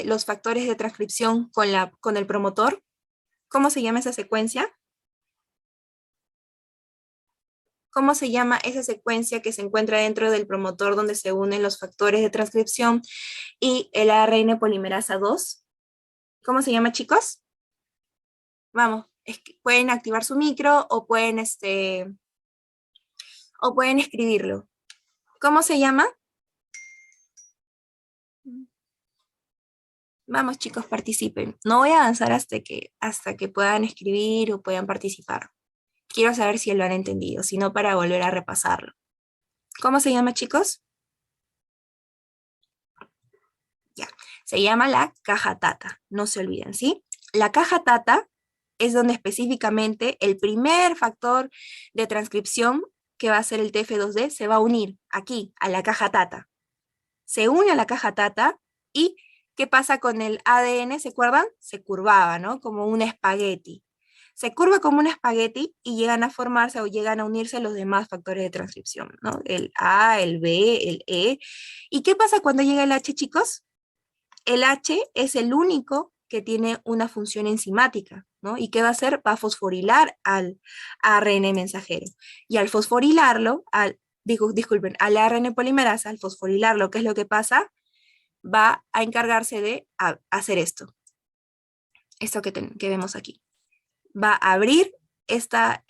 los factores de transcripción con el promotor? ¿Cómo se llama esa secuencia? ¿Cómo se llama esa secuencia que se encuentra dentro del promotor donde se unen los factores de transcripción y el ARN polimerasa 2? ¿Cómo se llama, chicos? Vamos, pueden activar su micro o pueden escribirlo. ¿Cómo se llama? Vamos, chicos, participen. No voy a avanzar hasta que puedan escribir o puedan participar. Quiero saber si lo han entendido, si no para volver a repasarlo. ¿Cómo se llama, chicos? Ya, se llama la caja Tata, no se olviden, ¿sí? La caja Tata es donde específicamente el primer factor de transcripción, que va a ser el TF2D, se va a unir aquí, a la caja Tata. Se une a la caja Tata y ¿qué pasa con el ADN? ¿Se acuerdan? Se curvaba, ¿no? Como un espagueti. Se curva como un espagueti y llegan a formarse o llegan a unirse los demás factores de transcripción, ¿no? El A, el B, el E. ¿Y qué pasa cuando llega el H, chicos? El H es el único que tiene una función enzimática, ¿no? ¿Y qué va a hacer? Va a fosforilar al ARN mensajero. Y al fosforilarlo, disculpen, al ARN polimerasa, al fosforilarlo, ¿qué es lo que pasa? Va a encargarse de hacer esto que vemos aquí. Va a abrir esta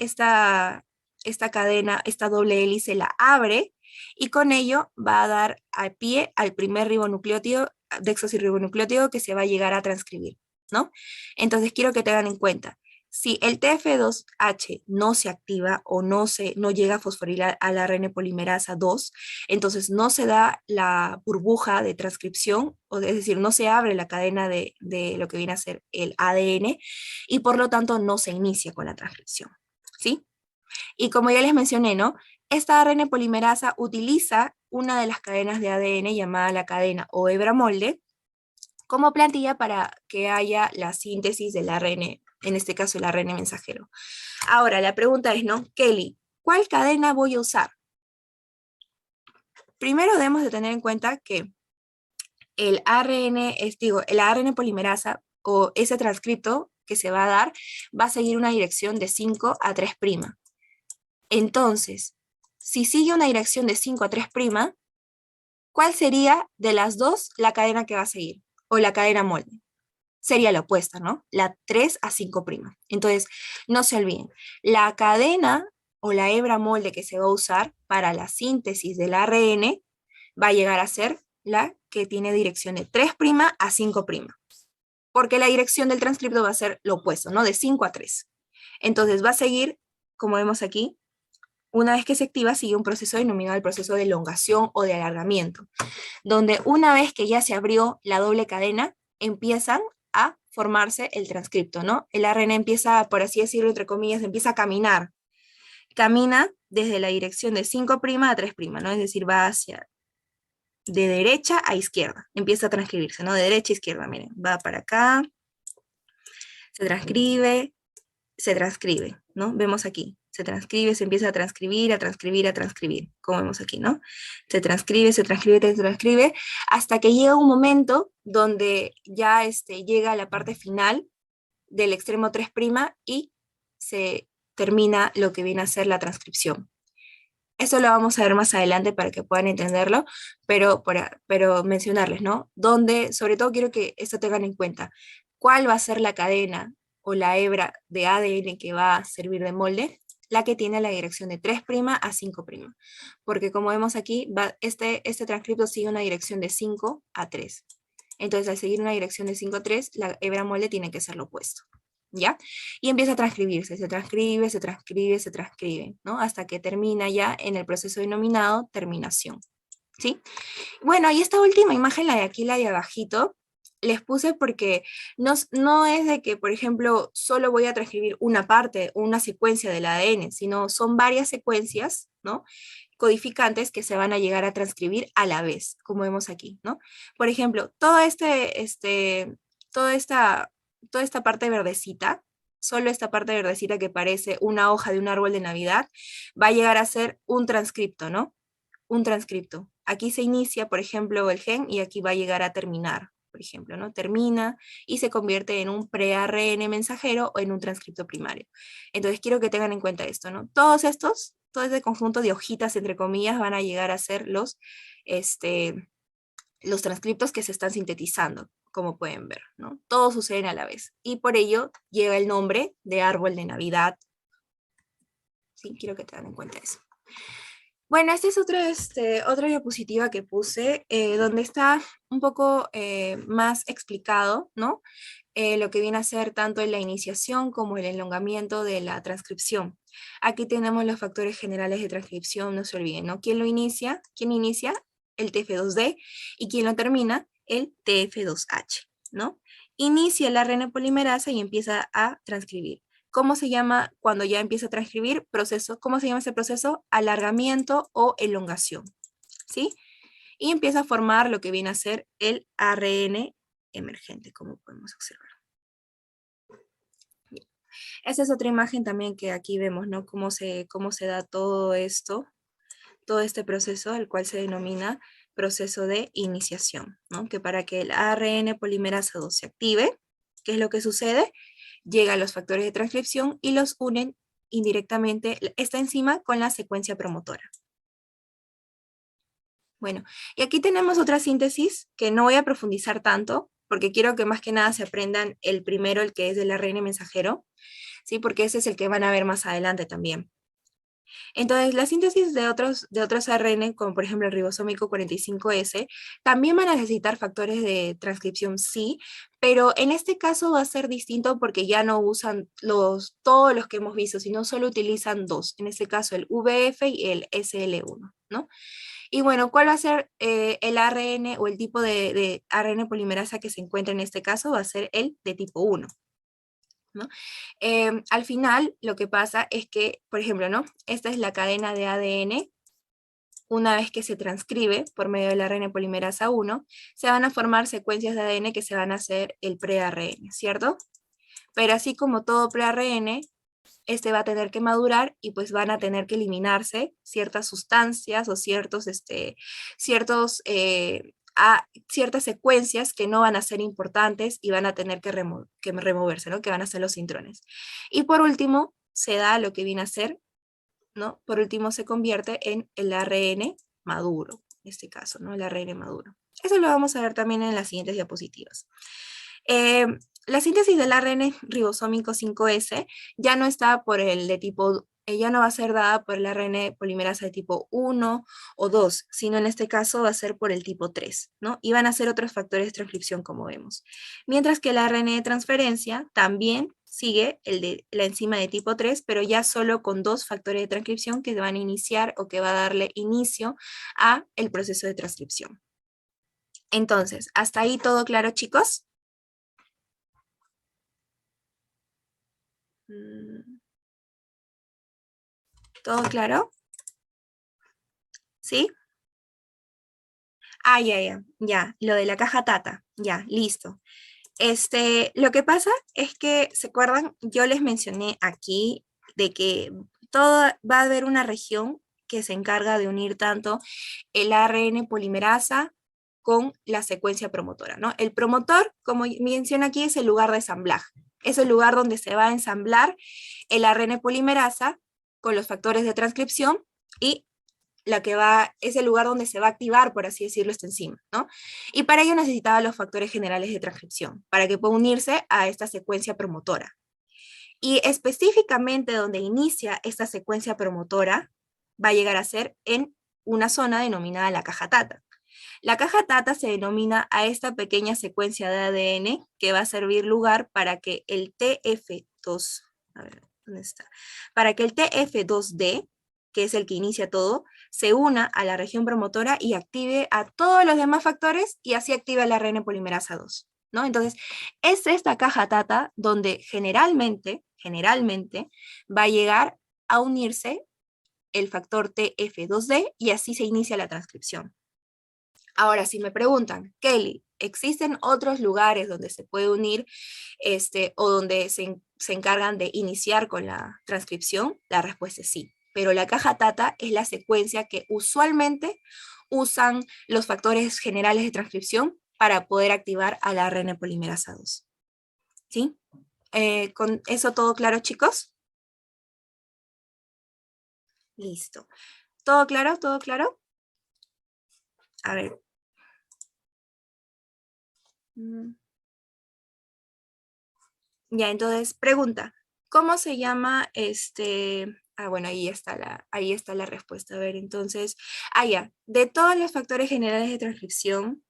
cadena, esta doble hélice la abre y con ello va a dar a pie al primer ribonucleótido, desoxirribonucleótido que se va a llegar a transcribir, ¿no? Entonces quiero que tengan en cuenta, si el TF2H no se activa o no llega a fosforilar al ARN polimerasa 2, entonces no se da la burbuja de transcripción, es decir, no se abre la cadena de lo que viene a ser el ADN y por lo tanto no se inicia con la transcripción, ¿sí? Y como ya les mencioné, ¿no? Esta ARN polimerasa utiliza una de las cadenas de ADN llamada la cadena o hebra molde como plantilla para que haya la síntesis del ARN, en este caso el ARN mensajero. Ahora, la pregunta es, ¿no? Kelly, ¿cuál cadena voy a usar? Primero debemos de tener en cuenta que el ARN polimerasa o ese transcripto que se va a dar va a seguir una dirección de 5 a 3'. Entonces, si sigue una dirección de 5 a 3', ¿cuál sería de las dos la cadena que va a seguir? O la cadena molde. Sería la opuesta, ¿no? La 3 a 5'. Entonces, no se olviden, la cadena o la hebra molde que se va a usar para la síntesis del ARN va a llegar a ser la que tiene dirección de 3' a 5', porque la dirección del transcripto va a ser lo opuesto, ¿no? De 5 a 3. Entonces va a seguir, como vemos aquí, una vez que se activa, sigue un proceso denominado el proceso de elongación o de alargamiento, donde una vez que ya se abrió la doble cadena, empiezan a formarse el transcripto, ¿no? El ARN empieza, por así decirlo, entre comillas, empieza a caminar. Camina desde la dirección de 5' a 3', ¿no? Es decir, va de derecha a izquierda. Empieza a transcribirse, ¿no? De derecha a izquierda, miren. Va para acá, se transcribe, ¿no? Vemos aquí, se transcribe, se empieza a transcribir, a transcribir, a transcrib', como vemos aquí, ¿no? Se transcribe, se transcribe, hasta que llega un momento donde ya llega a la parte final del extremo 3' y se termina lo que viene a ser la transcripción. Eso lo vamos a ver más adelante para que puedan entenderlo, pero mencionarles, ¿no? Donde, sobre todo quiero que esto tengan en cuenta, ¿cuál va a ser la cadena o la hebra de ADN que va a servir de molde? La que tiene la dirección de 3' a 5', porque como vemos aquí, este transcripto sigue una dirección de 5 a 3. Entonces, al seguir una dirección de 5 a 3, la hebra molde tiene que ser lo opuesto. ¿Ya? Y empieza a transcribirse, se transcribe, se transcribe, se transcribe, ¿no? Hasta que termina ya en el proceso denominado terminación, ¿sí? Bueno, y esta última imagen, la de aquí, la de abajito, les puse porque no es de que, por ejemplo, solo voy a transcribir una parte o una secuencia del ADN, sino son varias secuencias, ¿no? Codificantes que se van a llegar a transcribir a la vez, como vemos aquí, ¿no? Por ejemplo, toda esta parte verdecita, solo esta parte verdecita que parece una hoja de un árbol de Navidad, va a llegar a ser un transcripto, ¿no? Un transcripto. Aquí se inicia, por ejemplo, el gen y aquí va a llegar a terminar, por ejemplo, ¿no? Termina y se convierte en un pre-ARN mensajero o en un transcripto primario. Entonces quiero que tengan en cuenta esto, ¿no? Todo este conjunto de hojitas, entre comillas, van a llegar a ser los transcriptos que se están sintetizando, como pueden ver, ¿no? Todos suceden a la vez. Y por ello lleva el nombre de árbol de Navidad. Sí, quiero que tengan en cuenta eso. Bueno, esta es otra diapositiva que puse, donde está un poco más explicado, ¿no? Lo que viene a ser tanto en la iniciación como el elongamiento de la transcripción. Aquí tenemos los factores generales de transcripción, no se olviden, ¿no? ¿Quién lo inicia? ¿Quién inicia? El TF2D, y quién lo termina? El TF2H, ¿no? Inicia el ARN polimerasa y empieza a transcribir. ¿Cómo se llama cuando ya empieza a transcribir? ¿Cómo se llama ese proceso? Alargamiento o elongación, ¿sí? Y empieza a formar lo que viene a ser el ARN emergente, como podemos observar. Bien. Esta es otra imagen también que aquí vemos, ¿no? Cómo se da todo esto, todo este proceso, el cual se denomina proceso de iniciación, ¿no? Que para que el ARN polimerasa 2 se active, ¿qué es lo que sucede? Llega a los factores de transcripción y los unen indirectamente esta enzima con la secuencia promotora. Bueno, y aquí tenemos otra síntesis que no voy a profundizar tanto, porque quiero que más que nada se aprendan el primero, el que es del ARN mensajero, ¿sí? Porque ese es el que van a ver más adelante también. Entonces, la síntesis de otros ARN, como por ejemplo el ribosómico 45S, también van a necesitar factores de transcripción, sí, pero en este caso va a ser distinto porque ya no usan todos los que hemos visto, sino solo utilizan dos, en este caso el VF y el SL1, ¿no? Y bueno, ¿cuál va a ser el ARN o el tipo de ARN polimerasa que se encuentra en este caso? Va a ser el de tipo 1. ¿No? Al final, lo que pasa es que, por ejemplo, ¿no? Esta es la cadena de ADN. Una vez que se transcribe por medio del ARN polimerasa 1, se van a formar secuencias de ADN que se van a hacer el pre-ARN, ¿cierto? Pero así como todo pre-ARN, este va a tener que madurar y pues van a tener que eliminarse ciertas sustancias o ciertas secuencias que no van a ser importantes y van a tener que removerse, ¿no? Que van a ser los intrones. Y por último, se da lo que viene a ser, ¿no? Por último, se convierte en el ARN maduro, en este caso, ¿no? El ARN maduro. Eso lo vamos a ver también en las siguientes diapositivas. Eh, la síntesis del ARN ribosómico 5S ya no está por el de tipo, ya no va a ser dada por el ARN polimerasa de tipo 1 o 2, sino en este caso va a ser por el tipo 3, ¿no? Y van a ser otros factores de transcripción como vemos. Mientras que el ARN de transferencia también sigue el de la enzima de tipo 3, pero ya solo con dos factores de transcripción que van a iniciar o que va a darle inicio a el proceso de transcripción. Entonces, ¿hasta ahí todo claro, chicos? ¿Todo claro? ¿Sí? Ah, ya, lo de la caja Tata, ya, listo. Lo que pasa es que, ¿se acuerdan? Yo les mencioné aquí de que va a haber una región que se encarga de unir tanto el ARN polimerasa con la secuencia promotora, ¿no? El promotor, como menciona aquí, es el lugar de ensamblaje. Es el lugar donde se va a ensamblar el ARN polimerasa con los factores de transcripción y es el lugar donde se va a activar, por así decirlo, esta enzima, ¿no? Y para ello necesitaba los factores generales de transcripción, para que pueda unirse a esta secuencia promotora. Y específicamente donde inicia esta secuencia promotora, va a llegar a ser en una zona denominada la caja Tata. La caja Tata se denomina a esta pequeña secuencia de ADN que va a servir lugar para que el TF2, a ver, ¿dónde está? Para que el TF2D, que es el que inicia todo, se una a la región promotora y active a todos los demás factores y así activa el ARN polimerasa 2, ¿no? Entonces, es esta caja Tata donde generalmente va a llegar a unirse el factor TF2D y así se inicia la transcripción. Ahora, si me preguntan, Kelly, ¿existen otros lugares donde se puede unir o donde se encargan de iniciar con la transcripción? La respuesta es sí, pero la caja Tata es la secuencia que usualmente usan los factores generales de transcripción para poder activar a la ARN polimerasa 2. ¿Sí? ¿Con eso todo claro, chicos? Listo. ¿Todo claro? ¿Todo claro? A ver. Ya, entonces, pregunta, ¿cómo se llama bueno, ahí está la respuesta. A ver, entonces, ya, de todos los factores generales de transcripción,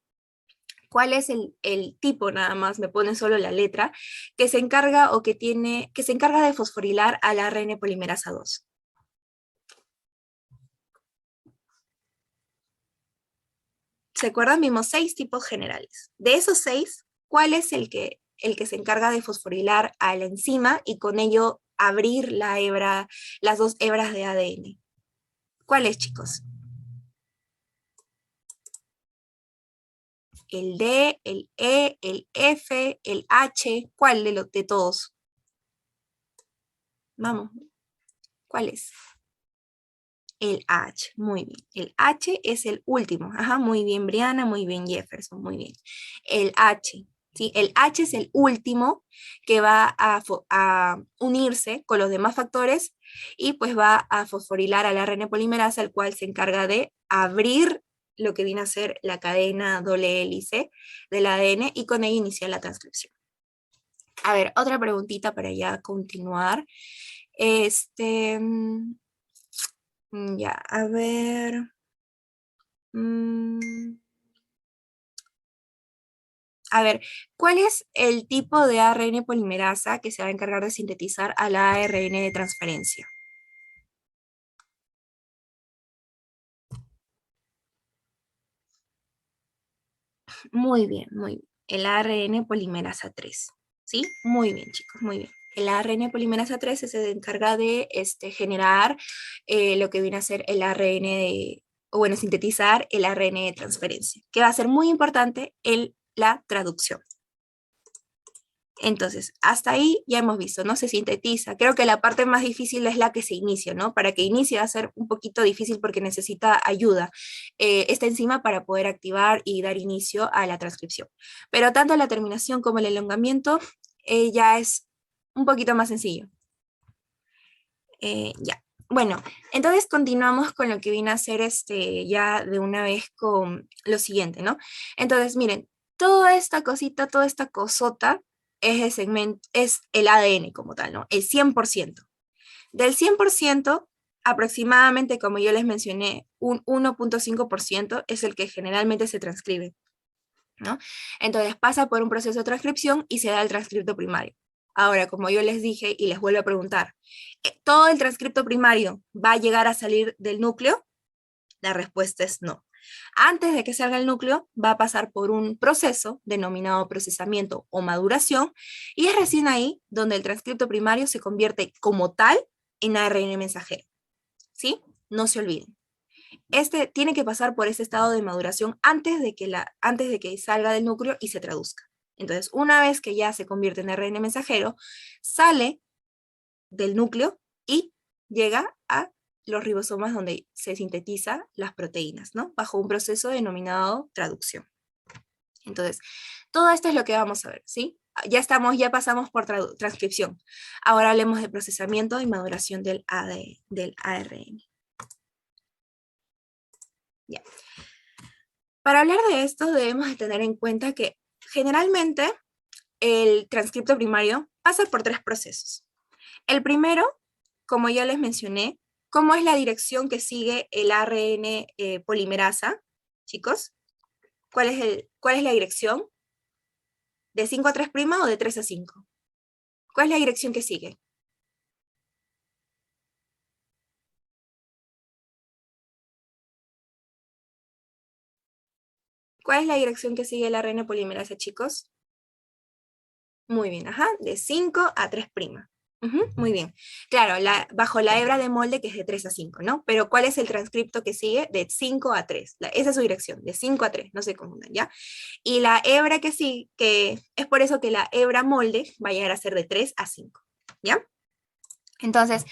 ¿cuál es el tipo nada más? Me ponen solo la letra, que se encarga que se encarga de fosforilar al ARN polimerasa 2. ¿Se acuerdan? Vimos 6 tipos generales. De esos 6, ¿cuál es el que se encarga de fosforilar a la enzima y con ello abrir las 2 hebras de ADN? ¿Cuál es, chicos? ¿El D, el E, el F, el H? ¿Cuál de todos? Vamos, ¿cuál es? El H, muy bien. El H es el último. Ajá, muy bien, Brianna, muy bien, Jefferson, muy bien. El H, ¿sí? El H es el último que va a unirse con los demás factores y pues va a fosforilar al ARN polimerasa, el cual se encarga de abrir lo que viene a ser la cadena doble hélice del ADN y con ella inicia la transcripción. A ver, otra preguntita para ya continuar. Ya, a ver. A ver, ¿cuál es el tipo de ARN polimerasa que se va a encargar de sintetizar al ARN de transferencia? Muy bien, muy bien. El ARN polimerasa 3. ¿Sí? Muy bien, chicos, muy bien. El ARN polimerasa 3 se encarga de generar lo que viene a ser el ARN o bueno, sintetizar el ARN de transferencia, que va a ser muy importante en la traducción. Entonces, hasta ahí ya hemos visto, ¿no? Se sintetiza. Creo que la parte más difícil es la que se inicia, ¿no? Para que inicie va a ser un poquito difícil porque necesita ayuda esta enzima para poder activar y dar inicio a la transcripción. Pero tanto la terminación como el elongamiento ya es un poquito más sencillo. Ya. Bueno, entonces continuamos con lo que viene a ser ya de una vez con lo siguiente, ¿no? Entonces, miren, toda esta cosita, toda esta cosota es el segmento, es el ADN como tal, ¿no? El 100%. Del 100%, aproximadamente, como yo les mencioné, un 1.5% es el que generalmente se transcribe, ¿no? Entonces pasa por un proceso de transcripción y se da el transcripto primario. Ahora, como yo les dije y les vuelvo a preguntar, ¿todo el transcripto primario va a llegar a salir del núcleo? La respuesta es no. Antes de que salga el núcleo, va a pasar por un proceso denominado procesamiento o maduración, y es recién ahí donde el transcripto primario se convierte como tal en ARN mensajero. ¿Sí? No se olviden. este tiene que pasar por ese estado de maduración antes de que salga del núcleo y se traduzca. Entonces, una vez que ya se convierte en ARN mensajero, sale del núcleo y llega a los ribosomas donde se sintetizan las proteínas, ¿no? Bajo un proceso denominado traducción. Entonces, todo esto es lo que vamos a ver, ¿sí? Ya pasamos por transcripción. Ahora hablemos de procesamiento y maduración del ARN. Ya. Para hablar de esto debemos de tener en cuenta que generalmente el transcripto primario pasa por tres procesos. El primero, como ya les mencioné, ¿cómo es la dirección que sigue el ARN polimerasa? Chicos, ¿cuál es la dirección? ¿De 5 a 3' o de 3 a 5? ¿Cuál es la dirección que sigue? ¿Cuál es la dirección que sigue el ARN polimerasa, chicos? Muy bien, ajá, de 5 a 3'. Muy bien. Claro, bajo la hebra de molde que es de 3 a 5, ¿no? Pero ¿cuál es el transcripto que sigue? De 5 a 3. Esa es su dirección, de 5 a 3, no se confundan, ¿ya? Y la hebra que sí, que es por eso que la hebra molde va a llegar a ser de 3 a 5, ¿ya? Entonces,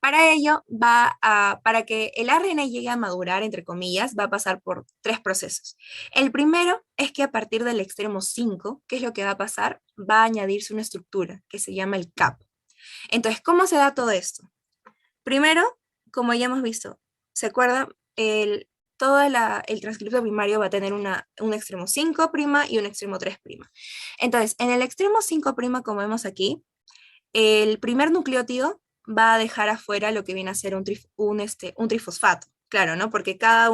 para que el ARN llegue a madurar, entre comillas, va a pasar por tres procesos. El primero es que a partir del extremo 5, ¿qué es lo que va a pasar? Va a añadirse una estructura que se llama el CAP. Entonces, ¿cómo se da todo esto? Primero, como ya hemos visto, ¿se acuerdan? El transcripto primario va a tener un extremo 5' y un extremo 3'. Entonces, en el extremo 5', como vemos aquí, el primer nucleótido va a dejar afuera lo que viene a ser un trifosfato. Claro, ¿no? Porque cada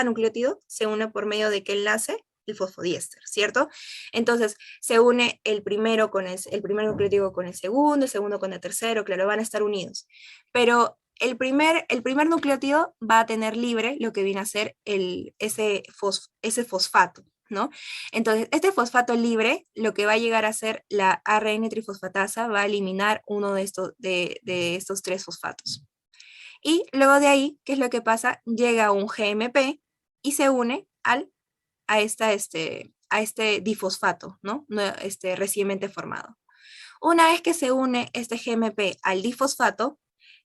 nucleótido se une por medio de qué enlace, el fosfodiéster, ¿cierto? Entonces, se une el primer nucleótido con el segundo con el tercero, claro, van a estar unidos. Pero el primer nucleótido va a tener libre lo que viene a ser ese fosfato, ¿no? Entonces, este fosfato libre, lo que va a llegar a ser la ARN trifosfatasa, va a eliminar uno de estos tres fosfatos. Y luego de ahí, ¿qué es lo que pasa? Llega un GMP y se une a este difosfato, ¿no? Recientemente formado. Una vez que se une este GMP al difosfato,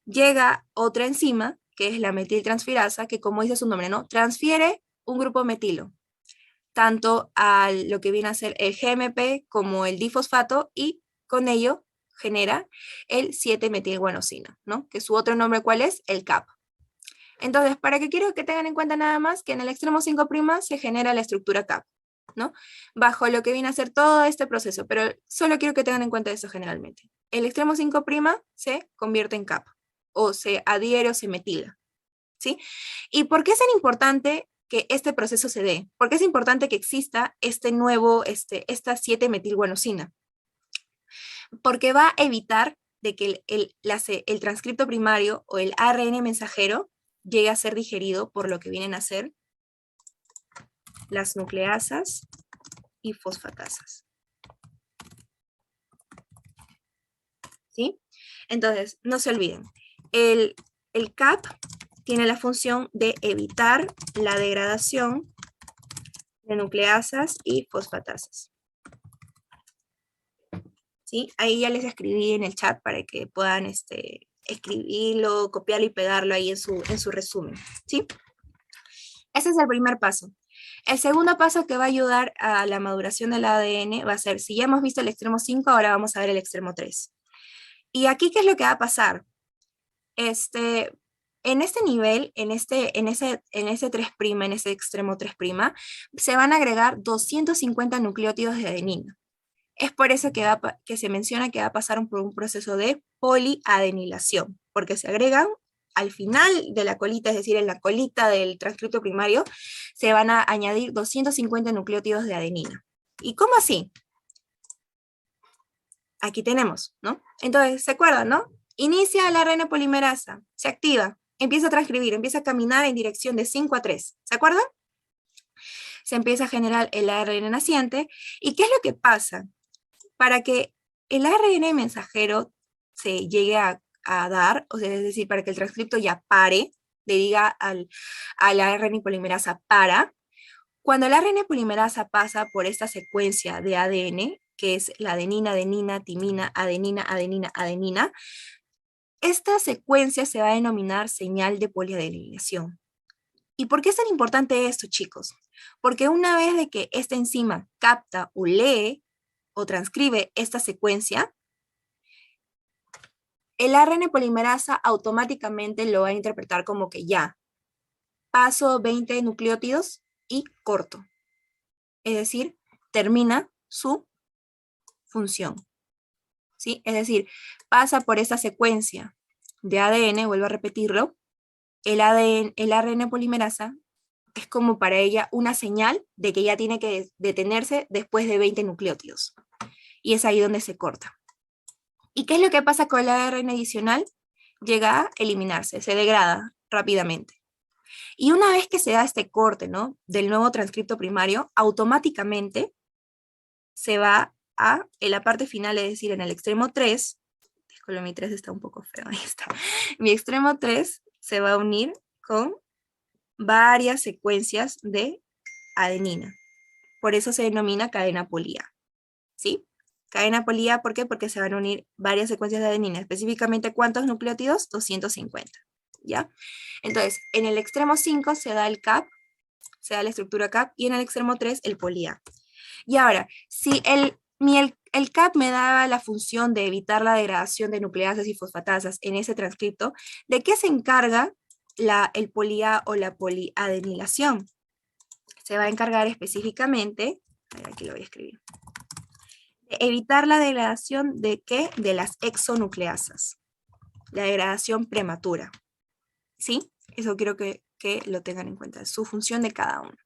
llega otra enzima, que es la metiltransferasa, que como dice su nombre, ¿no? Transfiere un grupo metilo tanto a lo que viene a ser el GMP como el difosfato y con ello genera el 7-metilguanosina, ¿no? Que su otro nombre, ¿cuál es? El CAP. Entonces, para que quiero que tengan en cuenta nada más que en el extremo 5' se genera la estructura CAP, ¿no? Bajo lo que viene a ser todo este proceso, pero solo quiero que tengan en cuenta eso generalmente. El extremo 5' se convierte en CAP, o se adhiere o se metila, ¿sí? ¿Y por qué es tan importante que este proceso se dé? ¿Por qué es importante que exista esta 7-metilguanosina? Porque va a evitar de que el transcripto primario o el ARN mensajero llegue a ser digerido por lo que vienen a ser las nucleasas y fosfatasas. ¿Sí? Entonces, no se olviden, el CAP tiene la función de evitar la degradación de nucleasas y fosfatasas. ¿Sí? Ahí ya les escribí en el chat para que puedan escribirlo, copiarlo y pegarlo ahí en su resumen. ¿Sí? Ese es el primer paso. El segundo paso que va a ayudar a la maduración del ADN va a ser, si ya hemos visto el extremo 5, ahora vamos a ver el extremo 3. Y aquí, ¿qué es lo que va a pasar? En este nivel, en ese 3', en ese extremo 3', se van a agregar 250 nucleótidos de adenina. Es por eso que se menciona que va a pasar por un proceso de poliadenilación, porque se agregan al final de la colita, es decir, en la colita del transcripto primario, se van a añadir 250 nucleótidos de adenina. ¿Y cómo así? Aquí tenemos, ¿no? Entonces, ¿se acuerdan, no? Inicia la ARN polimerasa, se activa, empieza a transcribir, empieza a caminar en dirección de 5 a 3. ¿Se acuerdan? Se empieza a generar el ARN naciente. ¿Y qué es lo que pasa? Para que el ARN mensajero se llegue a dar, o sea, es decir, para que el transcripto ya pare, le diga a la ARN polimerasa para. Cuando la ARN polimerasa pasa por esta secuencia de ADN, que es la adenina, adenina, timina, adenina, adenina, adenina, esta secuencia se va a denominar señal de poliadenylación. ¿Y por qué es tan importante esto, chicos? Porque una vez de que esta enzima capta o lee o transcribe esta secuencia, el ARN polimerasa automáticamente lo va a interpretar como que ya, paso 20 nucleótidos y corto. Es decir, termina su función. ¿Sí? Es decir, pasa por esta secuencia de ADN, vuelvo a repetirlo, el ARN polimerasa es como para ella una señal de que ya tiene que detenerse después de 20 nucleótidos. Y es ahí donde se corta. ¿Y qué es lo que pasa con el ARN adicional? Llega a eliminarse, se degrada rápidamente. Y una vez que se da este corte, ¿no?, del nuevo transcripto primario, automáticamente se va a, en la parte final, es decir, en el extremo 3, disculpe, mi 3 está un poco feo, ahí está. Mi extremo 3 se va a unir con varias secuencias de adenina. Por eso se denomina cadena polía, ¿sí? Cadena polía, ¿por qué? Porque se van a unir varias secuencias de adenina. Específicamente, ¿cuántos nucleótidos? 250, ¿ya? Entonces, en el extremo 5 se da el CAP, se da la estructura CAP, y en el extremo 3 el polía. Y ahora, si el CAP me daba la función de evitar la degradación de nucleasas y fosfatasas en ese transcripto, ¿de qué se encarga el polía o la poliadenilación? Se va a encargar específicamente, aquí lo voy a escribir, de evitar la degradación de ¿qué? De las exonucleasas, la degradación prematura, ¿sí? Eso quiero que lo tengan en cuenta, su función de cada uno.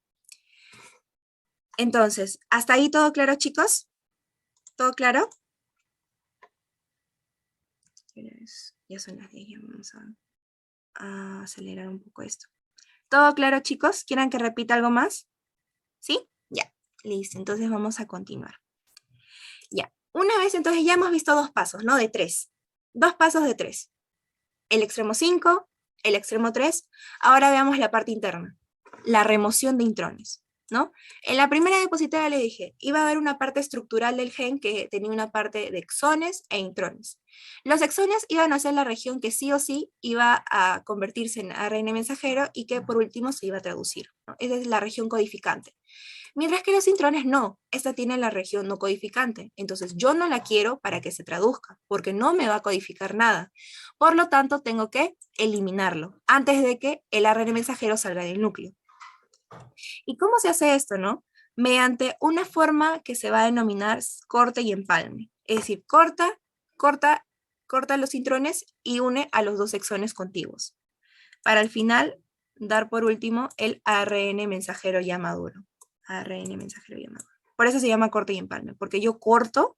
Entonces, ¿hasta ahí todo claro, chicos? ¿Todo claro? Ya son las 10, ya vamos a acelerar un poco esto. ¿Todo claro, chicos? ¿Quieren que repita algo más? ¿Sí? Ya, listo. Entonces vamos a continuar. Ya, una vez entonces ya hemos visto dos pasos, ¿no? De 3. 2 pasos de 3. El extremo 5, el extremo 3. Ahora veamos la parte interna. La remoción de intrones, ¿no? En la primera diapositiva le dije, iba a haber una parte estructural del gen que tenía una parte de exones e intrones. Los exones iban a ser la región que sí o sí iba a convertirse en ARN mensajero y que por último se iba a traducir, ¿no? Esa es la región codificante. Mientras que los intrones no, esta tiene la región no codificante. Entonces yo no la quiero para que se traduzca, porque no me va a codificar nada. Por lo tanto, tengo que eliminarlo antes de que el ARN mensajero salga del núcleo. ¿Y cómo se hace esto, no? Mediante una forma que se va a denominar corte y empalme. Es decir, corta los intrones y une a los dos exones contiguos. Para al final dar por último el ARN mensajero ya maduro. ARN mensajero ya maduro. Por eso se llama corte y empalme, porque yo corto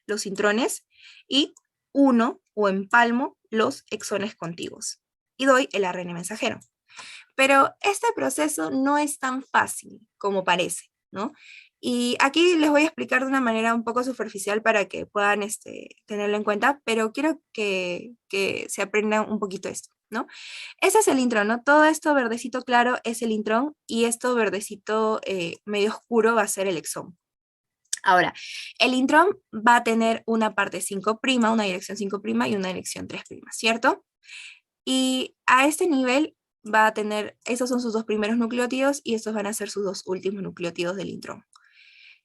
los intrones y uno o empalmo los exones contiguos y doy el ARN mensajero. Pero este proceso no es tan fácil como parece, ¿no? Y aquí les voy a explicar de una manera un poco superficial para que puedan tenerlo en cuenta, pero quiero que se aprendan un poquito esto, ¿no? Ese es el intrón, ¿no? Todo esto verdecito claro es el intrón y esto verdecito medio oscuro va a ser el exón. Ahora, el intrón va a tener una parte 5', una dirección 5' y una dirección 3', ¿cierto? Y a este nivel va a tener, esos son sus dos primeros nucleótidos y estos van a ser sus dos últimos nucleótidos del intrón.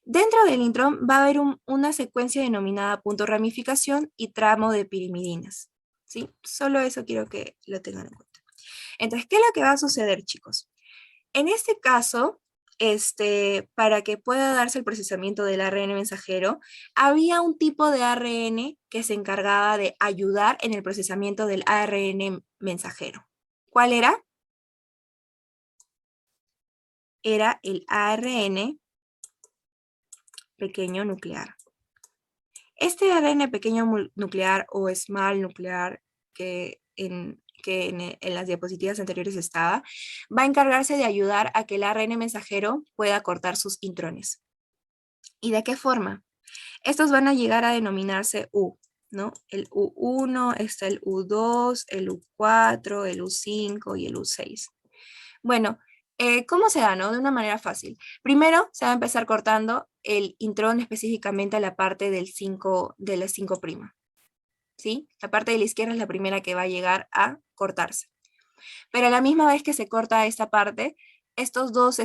Dentro del intrón va a haber una secuencia denominada punto ramificación y tramo de pirimidinas, ¿sí? Solo eso quiero que lo tengan en cuenta. Entonces, ¿qué es lo que va a suceder, chicos? En este caso, para que pueda darse el procesamiento del ARN mensajero, había un tipo de ARN que se encargaba de ayudar en el procesamiento del ARN mensajero. ¿Cuál era? Era el ARN pequeño nuclear. Este ARN pequeño nuclear o small nuclear que en las diapositivas anteriores estaba, va a encargarse de ayudar a que el ARN mensajero pueda cortar sus intrones. ¿Y de qué forma? Estos van a llegar a denominarse U, ¿no? El U1, está el U2, el U4, el U5 y el U6. Bueno, ¿cómo se da, no? De una manera fácil. Primero, se va a empezar cortando el intrón específicamente a la parte del 5, de la 5', ¿sí? La parte de la izquierda es la primera que va a llegar a cortarse. Pero a la misma vez que se corta esta parte, estos dos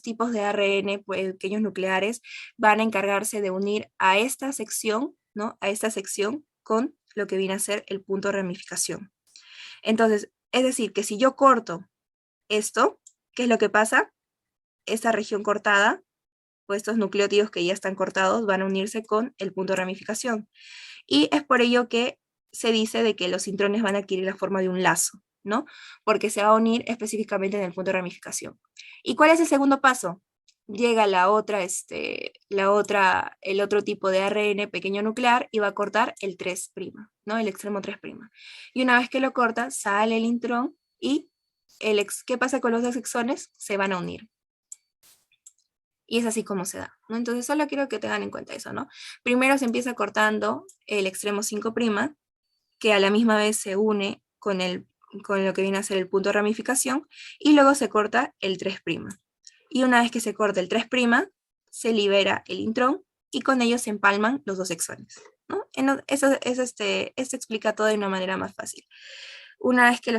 tipos de ARN, pues, pequeños nucleares, van a encargarse de unir a esta sección, ¿no? A esta sección con lo que viene a ser el punto de ramificación. Entonces, es decir, que si yo corto esto, ¿qué es lo que pasa? Esta región cortada, o estos nucleótidos que ya están cortados, van a unirse con el punto de ramificación. Y es por ello que se dice de que los intrones van a adquirir la forma de un lazo, ¿no? Porque se va a unir específicamente en el punto de ramificación. ¿Y cuál es el segundo paso? Llega el otro tipo de ARN pequeño nuclear y va a cortar el 3', ¿no? El extremo 3'. Y una vez que lo corta, sale el intrón y ¿qué pasa con los dos exones? Se van a unir. Y es así como se da, ¿no? Entonces solo quiero que tengan en cuenta eso, ¿no? Primero se empieza cortando el extremo 5', que a la misma vez se une con lo que viene a ser el punto de ramificación, y luego se corta el 3'. Y una vez que se corta el 3', se libera el intrón y con ello se empalman los dos exones, ¿no? Esto explica todo de una manera más fácil. Una vez que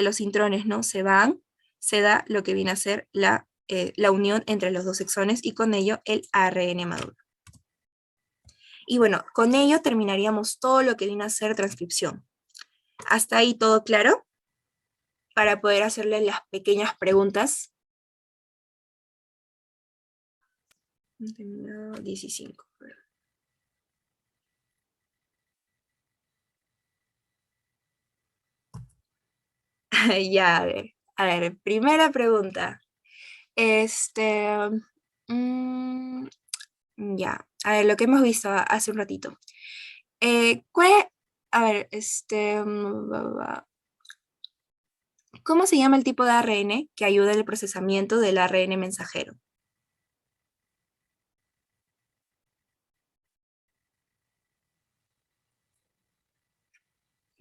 los intrones, ¿no? se van, se da lo que viene a ser la unión entre los dos exones y con ello el ARN maduro. Y bueno, con ello terminaríamos todo lo que viene a ser transcripción. ¿Hasta ahí todo claro? Para poder hacerle las pequeñas preguntas. 15. Ya, a ver, primera pregunta. Este, mm, ya, a ver, lo que hemos visto hace un ratito. A ver, ¿cómo se llama el tipo de ARN que ayuda en el procesamiento del ARN mensajero?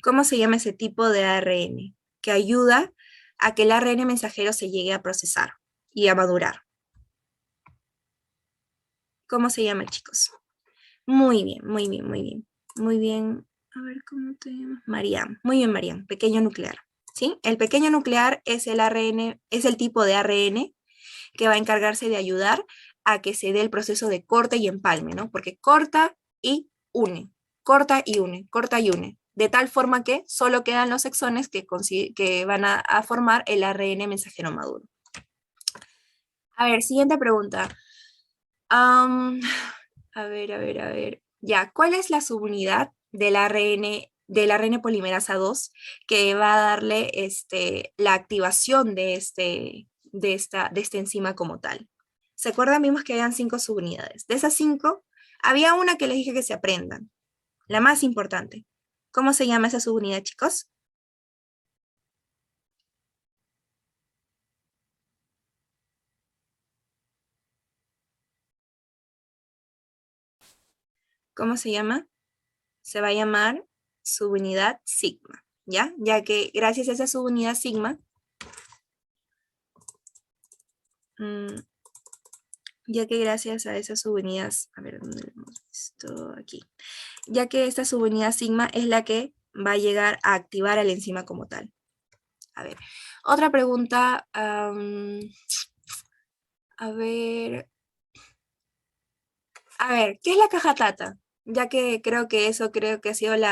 ¿Cómo se llama ese tipo de ARN que ayuda a que el ARN mensajero se llegue a procesar y a madurar? ¿Cómo se llama, chicos? Muy bien, muy bien, muy bien. Muy bien. A ver, ¿cómo te llamas? Mariam. Muy bien, Mariam. Pequeño nuclear. ¿Sí? El pequeño nuclear es el ARN, es el tipo de ARN que va a encargarse de ayudar a que se dé el proceso de corte y empalme, ¿no? Porque corta y une, corta y une, corta y une. De tal forma que solo quedan los exones que van a formar el ARN mensajero maduro. A ver, siguiente pregunta. Am, a ver. Ya, ¿cuál es la subunidad del ARN polimerasa 2 que va a darle la activación de este enzima como tal? ¿Se acuerdan? Vimos que habían 5 subunidades. De esas 5, había una que les dije que se aprendan, la más importante. ¿Cómo se llama esa subunidad, chicos? ¿Cómo se llama? Se va a llamar subunidad sigma, ¿ya? Ya que gracias a esa subunidad sigma, mm, ya que gracias a esas subunidas, a ver, ¿dónde lo hemos visto? Aquí. Ya que esta subunidad sigma es la que va a llegar a activar al enzima como tal. A ver, otra pregunta, a ver, ¿qué es la caja tata? Ya que creo que ha sido el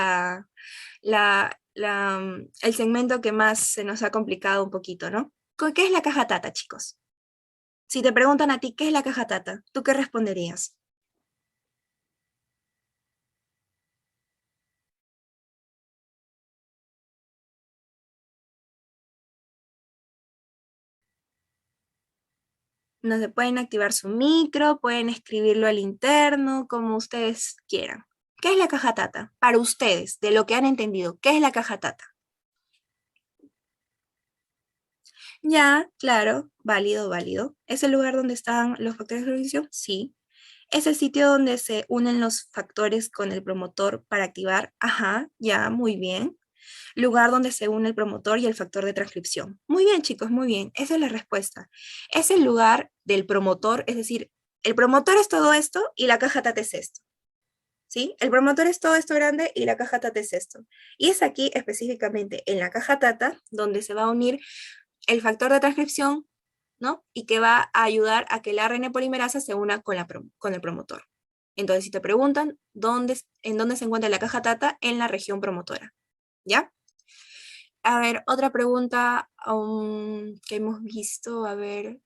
segmento que más se nos ha complicado un poquito, ¿no? ¿Qué es la caja tata, chicos? Si te preguntan a ti, ¿qué es la caja tata? ¿Tú qué responderías? No se pueden activar su micro, pueden escribirlo al interno, como ustedes quieran. ¿Qué es la caja tata? Para ustedes, de lo que han entendido, ¿qué es la caja tata? Ya, claro, válido, válido. ¿Es el lugar donde están los factores de organización? Sí. Es el sitio donde se unen los factores con el promotor para activar. Ajá, ya, muy bien. Lugar donde se une el promotor y el factor de transcripción. Muy bien, chicos, muy bien. Esa es la respuesta. Es el lugar del promotor, es decir, el promotor es todo esto y la caja TAT es esto. ¿Sí? El promotor es todo esto grande y la caja TAT es esto. Y es aquí específicamente en la caja TATA donde se va a unir el factor de transcripción, ¿no? Y que va a ayudar a que la ARN polimerasa se una con, con el promotor. Entonces, si te preguntan, ¿en dónde se encuentra la caja TATA? En la región promotora. ¿Ya? A ver, otra pregunta que hemos visto, a ver,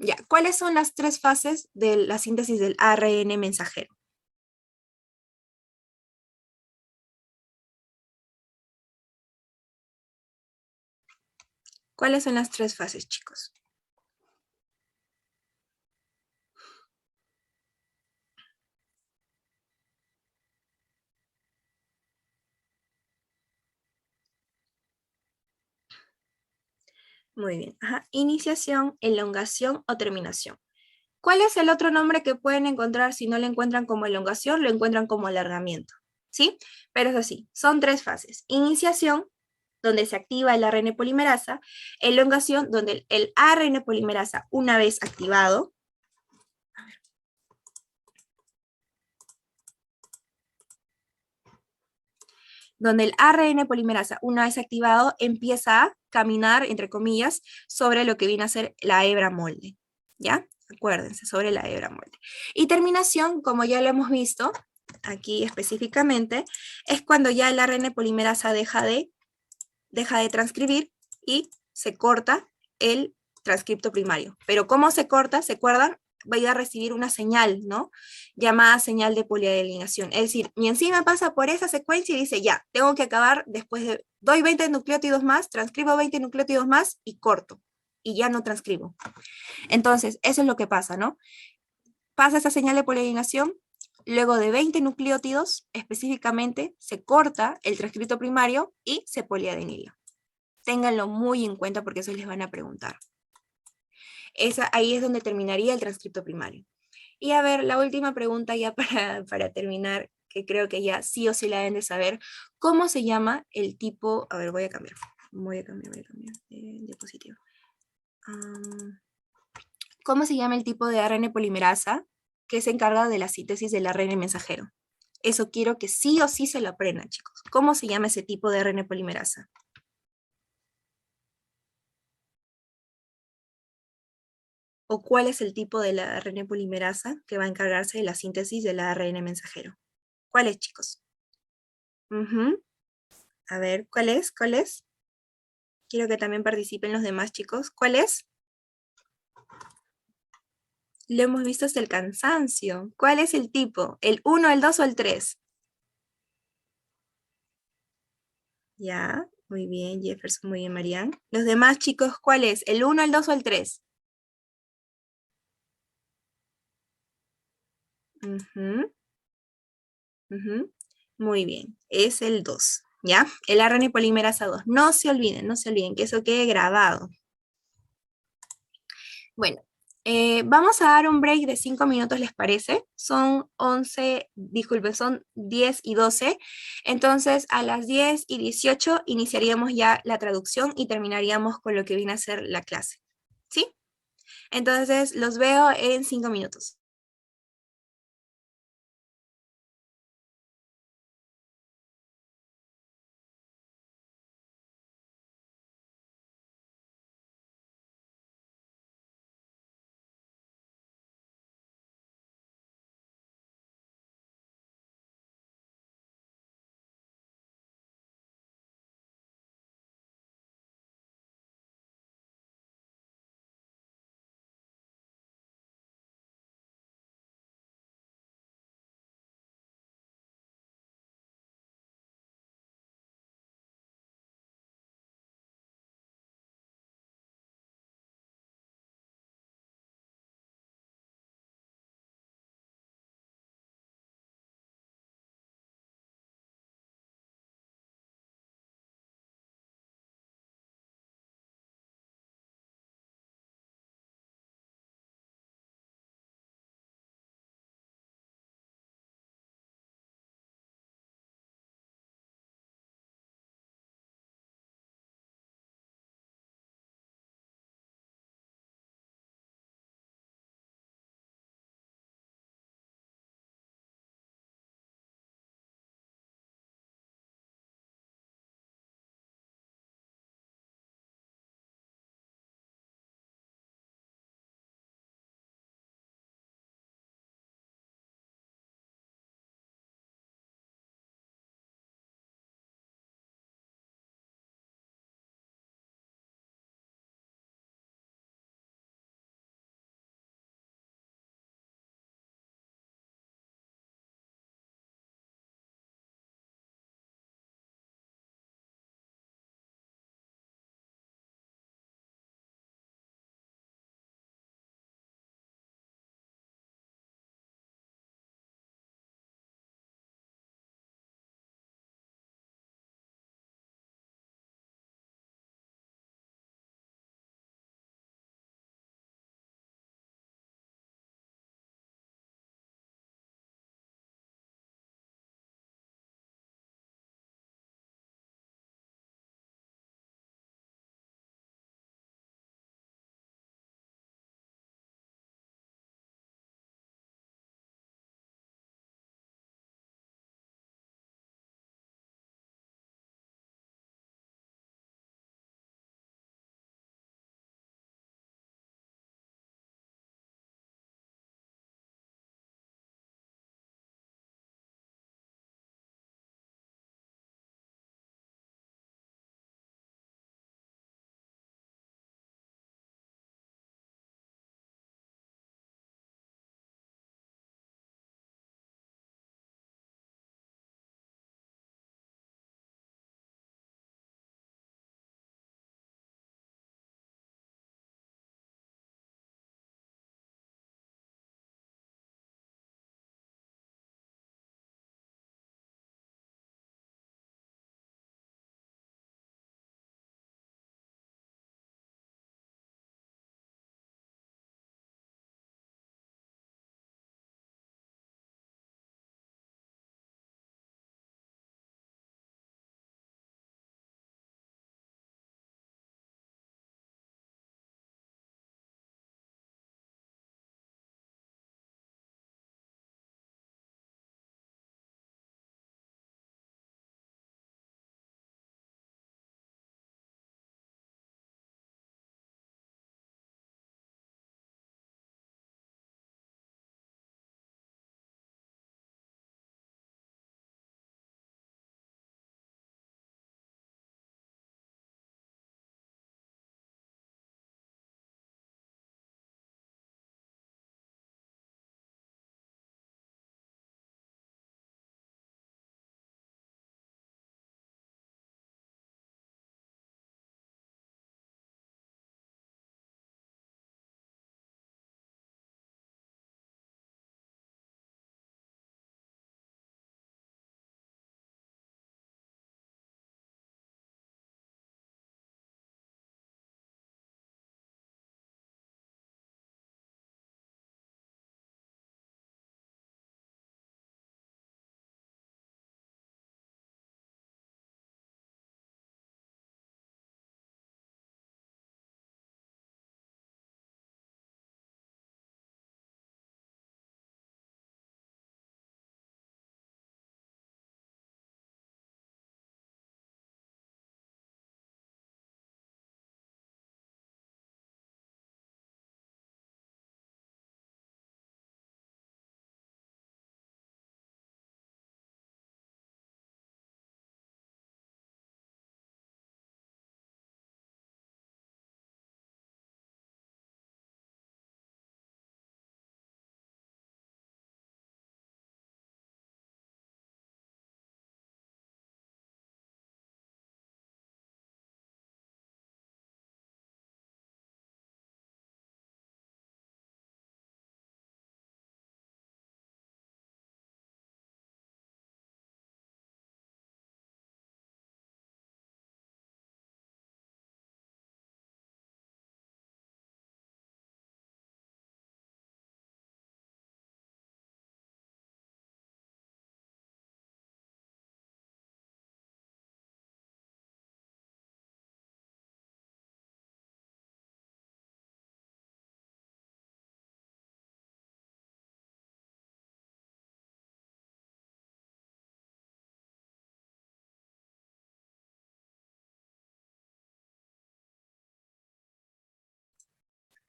ya, ¿cuáles son las tres fases de la síntesis del ARN mensajero? ¿Cuáles son las tres fases, chicos? Muy bien. Ajá. Iniciación, elongación o terminación. ¿Cuál es el otro nombre que pueden encontrar si no lo encuentran como elongación? Lo encuentran como alargamiento. ¿Sí? Pero es así. Son tres fases. Iniciación, donde se activa el ARN polimerasa. Elongación, donde el ARN polimerasa, una vez activado, donde el ARN polimerasa, una vez activado, empieza a caminar, entre comillas, sobre lo que viene a ser la hebra molde. ¿Ya? Acuérdense, sobre la hebra molde. Y terminación, como ya lo hemos visto, aquí específicamente, es cuando ya el ARN polimerasa deja de transcribir y se corta el transcripto primario. Pero ¿cómo se corta? ¿Se acuerdan? Va a ir a recibir una señal, ¿no? Llamada señal de poliadenegación. Es decir, mi enzima pasa por esa secuencia y dice, ya, tengo que acabar después de, doy 20 nucleótidos más, transcribo 20 nucleótidos más y corto. Y ya no transcribo. Entonces, eso es lo que pasa, ¿no? Pasa esa señal de poliadenegación, luego de 20 nucleótidos, específicamente, se corta el transcripto primario y se poliadenila. Ténganlo muy en cuenta porque eso les van a preguntar. Ahí es donde terminaría el transcripto primario. Y a ver, la última pregunta ya para terminar, que creo que ya sí o sí la deben de saber. ¿Cómo se llama el tipo? A ver, voy a cambiar de diapositiva. ¿Cómo se llama el tipo de ARN polimerasa que se encarga de la síntesis del ARN mensajero? Eso quiero que sí o sí se lo aprendan, chicos. ¿Cómo se llama ese tipo de ARN polimerasa? ¿O cuál es el tipo de la ARN polimerasa que va a encargarse de la síntesis del ARN mensajero? ¿Cuál es, chicos? Ujú. A ver, ¿cuál es? ¿Cuál es? Quiero que también participen los demás, chicos. ¿Cuál es? Lo hemos visto hasta el cansancio. ¿Cuál es el tipo? ¿El uno, el 2 o el 3? Ya, muy bien, Jefferson, muy bien, Marianne. Los demás, chicos, ¿cuál es? ¿El uno, el 2 o el 3? Ujú, ujú. Muy bien, es el 2, ¿ya? El ARN polimerasa 2. No se olviden que eso quede grabado. Bueno, vamos a dar un break de 5 minutos, ¿les parece? Son 11, disculpe, son 10 y 12. Entonces, a las 10 y 18 iniciaríamos ya la traducción y terminaríamos con lo que viene a ser la clase. ¿Sí? Entonces, los veo en 5 minutos.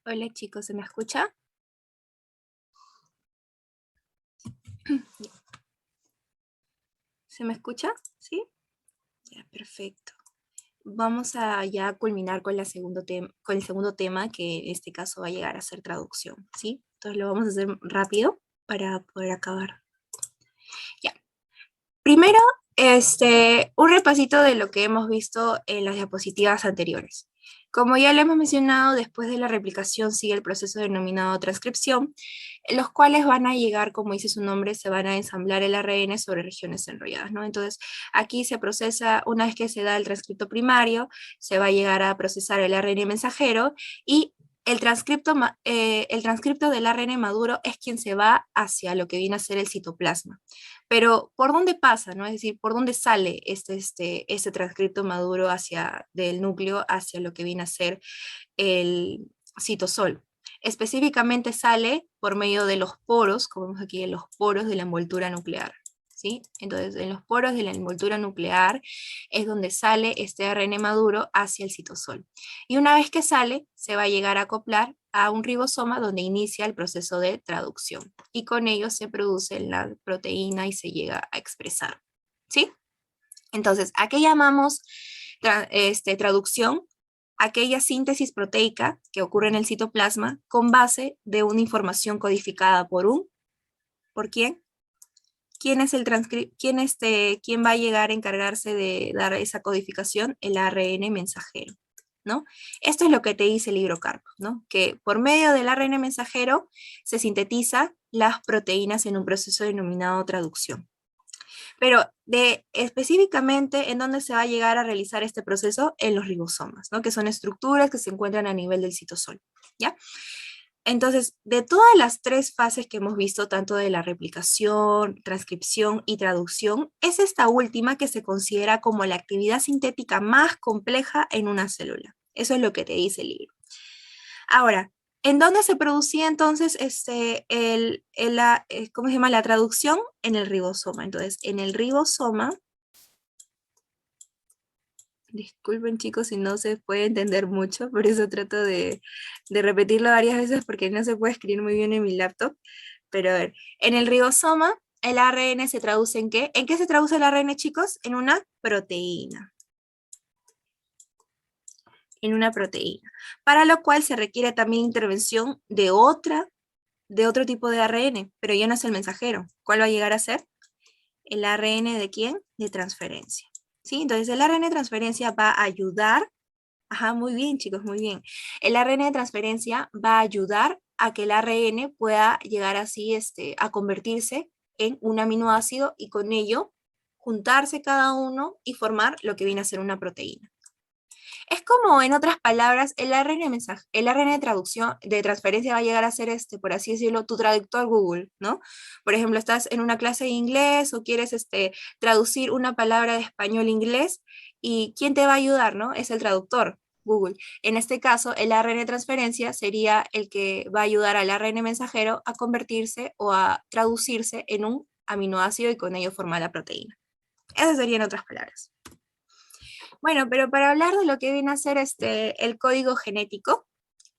Hola chicos, ¿se me escucha? ¿Se me escucha? ¿Sí? Ya, perfecto. Vamos a ya culminar con, con el segundo tema, que en este caso va a llegar a ser traducción, ¿sí? Entonces lo vamos a hacer rápido para poder acabar. Ya. Primero, un repasito de lo que hemos visto en las diapositivas anteriores. Como ya lo hemos mencionado, después de la replicación sigue el proceso denominado transcripción, los cuales van a llegar, como dice su nombre, se van a ensamblar el ARN sobre regiones enrolladas, ¿no? Entonces, aquí se procesa, una vez que se da el transcripto primario, se va a llegar a procesar el ARN mensajero y el transcripto del ARN maduro es quien se va hacia lo que viene a ser el citoplasma. Pero, ¿por dónde pasa, no? Es decir, ¿por dónde sale este transcripto maduro hacia, del núcleo hacia lo que viene a ser el citosol? Específicamente sale por medio de los poros, como vemos aquí, en los poros de la envoltura nuclear, ¿sí? Entonces, en los poros de la envoltura nuclear es donde sale este ARN maduro hacia el citosol. Y una vez que sale, se va a llegar a acoplar a un ribosoma donde inicia el proceso de traducción. Y con ello se produce la proteína y se llega a expresar, ¿sí? Entonces, ¿a qué llamamos traducción? Aquella síntesis proteica que ocurre en el citoplasma con base de una información codificada ¿por quién? ¿Quién es quién va a llegar a encargarse de dar esa codificación? El ARN mensajero, ¿no? Esto es lo que te dice el libro Carp, ¿no? Que por medio del ARN mensajero se sintetiza las proteínas en un proceso denominado traducción. Pero específicamente, ¿en dónde se va a llegar a realizar este proceso? En los ribosomas, ¿no? Que son estructuras que se encuentran a nivel del citosol, ¿ya? Entonces, de todas las tres fases que hemos visto, tanto de la replicación, transcripción y traducción, es esta última que se considera como la actividad sintética más compleja en una célula. Eso es lo que te dice el libro. Ahora, ¿en dónde se producía entonces ¿cómo se llama? La traducción? En el ribosoma. Entonces, en el ribosoma, disculpen chicos si no se puede entender mucho, por eso trato de repetirlo varias veces porque no se puede escribir muy bien en mi laptop. Pero a ver, en el ribosoma, el ARN se traduce ¿en qué? ¿En qué se traduce el ARN, chicos? En una proteína. En una proteína. Para lo cual se requiere también intervención de otro tipo de ARN, pero ya no es el mensajero. ¿Cuál va a llegar a ser? El ARN de quién? De transferencia. ¿Sí? Entonces el ARN de transferencia va a ayudar, ajá, muy bien chicos, muy bien. El ARN de transferencia va a ayudar a que el ARN pueda llegar así a convertirse en un aminoácido y con ello juntarse cada uno y formar lo que viene a ser una proteína. Es como, en otras palabras, el ARN de traducción, de transferencia va a llegar a ser por así decirlo, tu traductor Google, ¿no? Por ejemplo, estás en una clase de inglés o quieres traducir una palabra de español a inglés y ¿quién te va a ayudar, no? Es el traductor. Google. En este caso, el ARN de transferencia sería el que va a ayudar al ARN mensajero a convertirse o a traducirse en un aminoácido y con ello formar la proteína. Esas serían otras palabras. Bueno, pero para hablar de lo que viene a ser el código genético,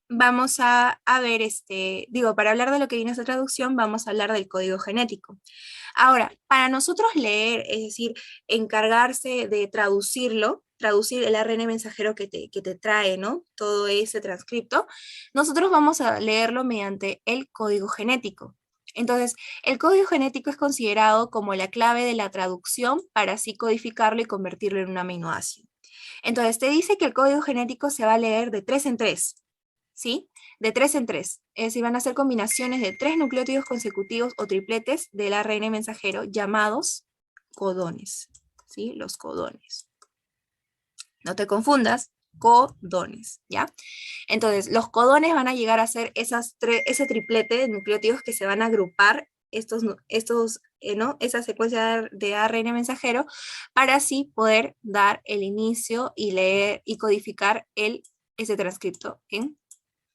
vamos a ver, para hablar de lo que viene a ser traducción, vamos a hablar del código genético. Ahora, para nosotros leer, es decir, encargarse de traducir el ARN mensajero que te trae, ¿no? Todo ese transcripto, nosotros vamos a leerlo mediante el código genético. Entonces, el código genético es considerado como la clave de la traducción para así codificarlo y convertirlo en un aminoácido. Entonces, te dice que el código genético se va a leer de 3 en 3, ¿sí? De 3 en 3. Es decir, van a ser combinaciones de 3 nucleótidos consecutivos o tripletes del ARN mensajero llamados codones, ¿sí? Los codones. No te confundas, codones, ¿ya? Entonces, los codones van a llegar a ser ese triplete de nucleótidos que se van a agrupar ¿no? Esa secuencia de ARN mensajero para así poder dar el inicio y leer y codificar ese transcripto en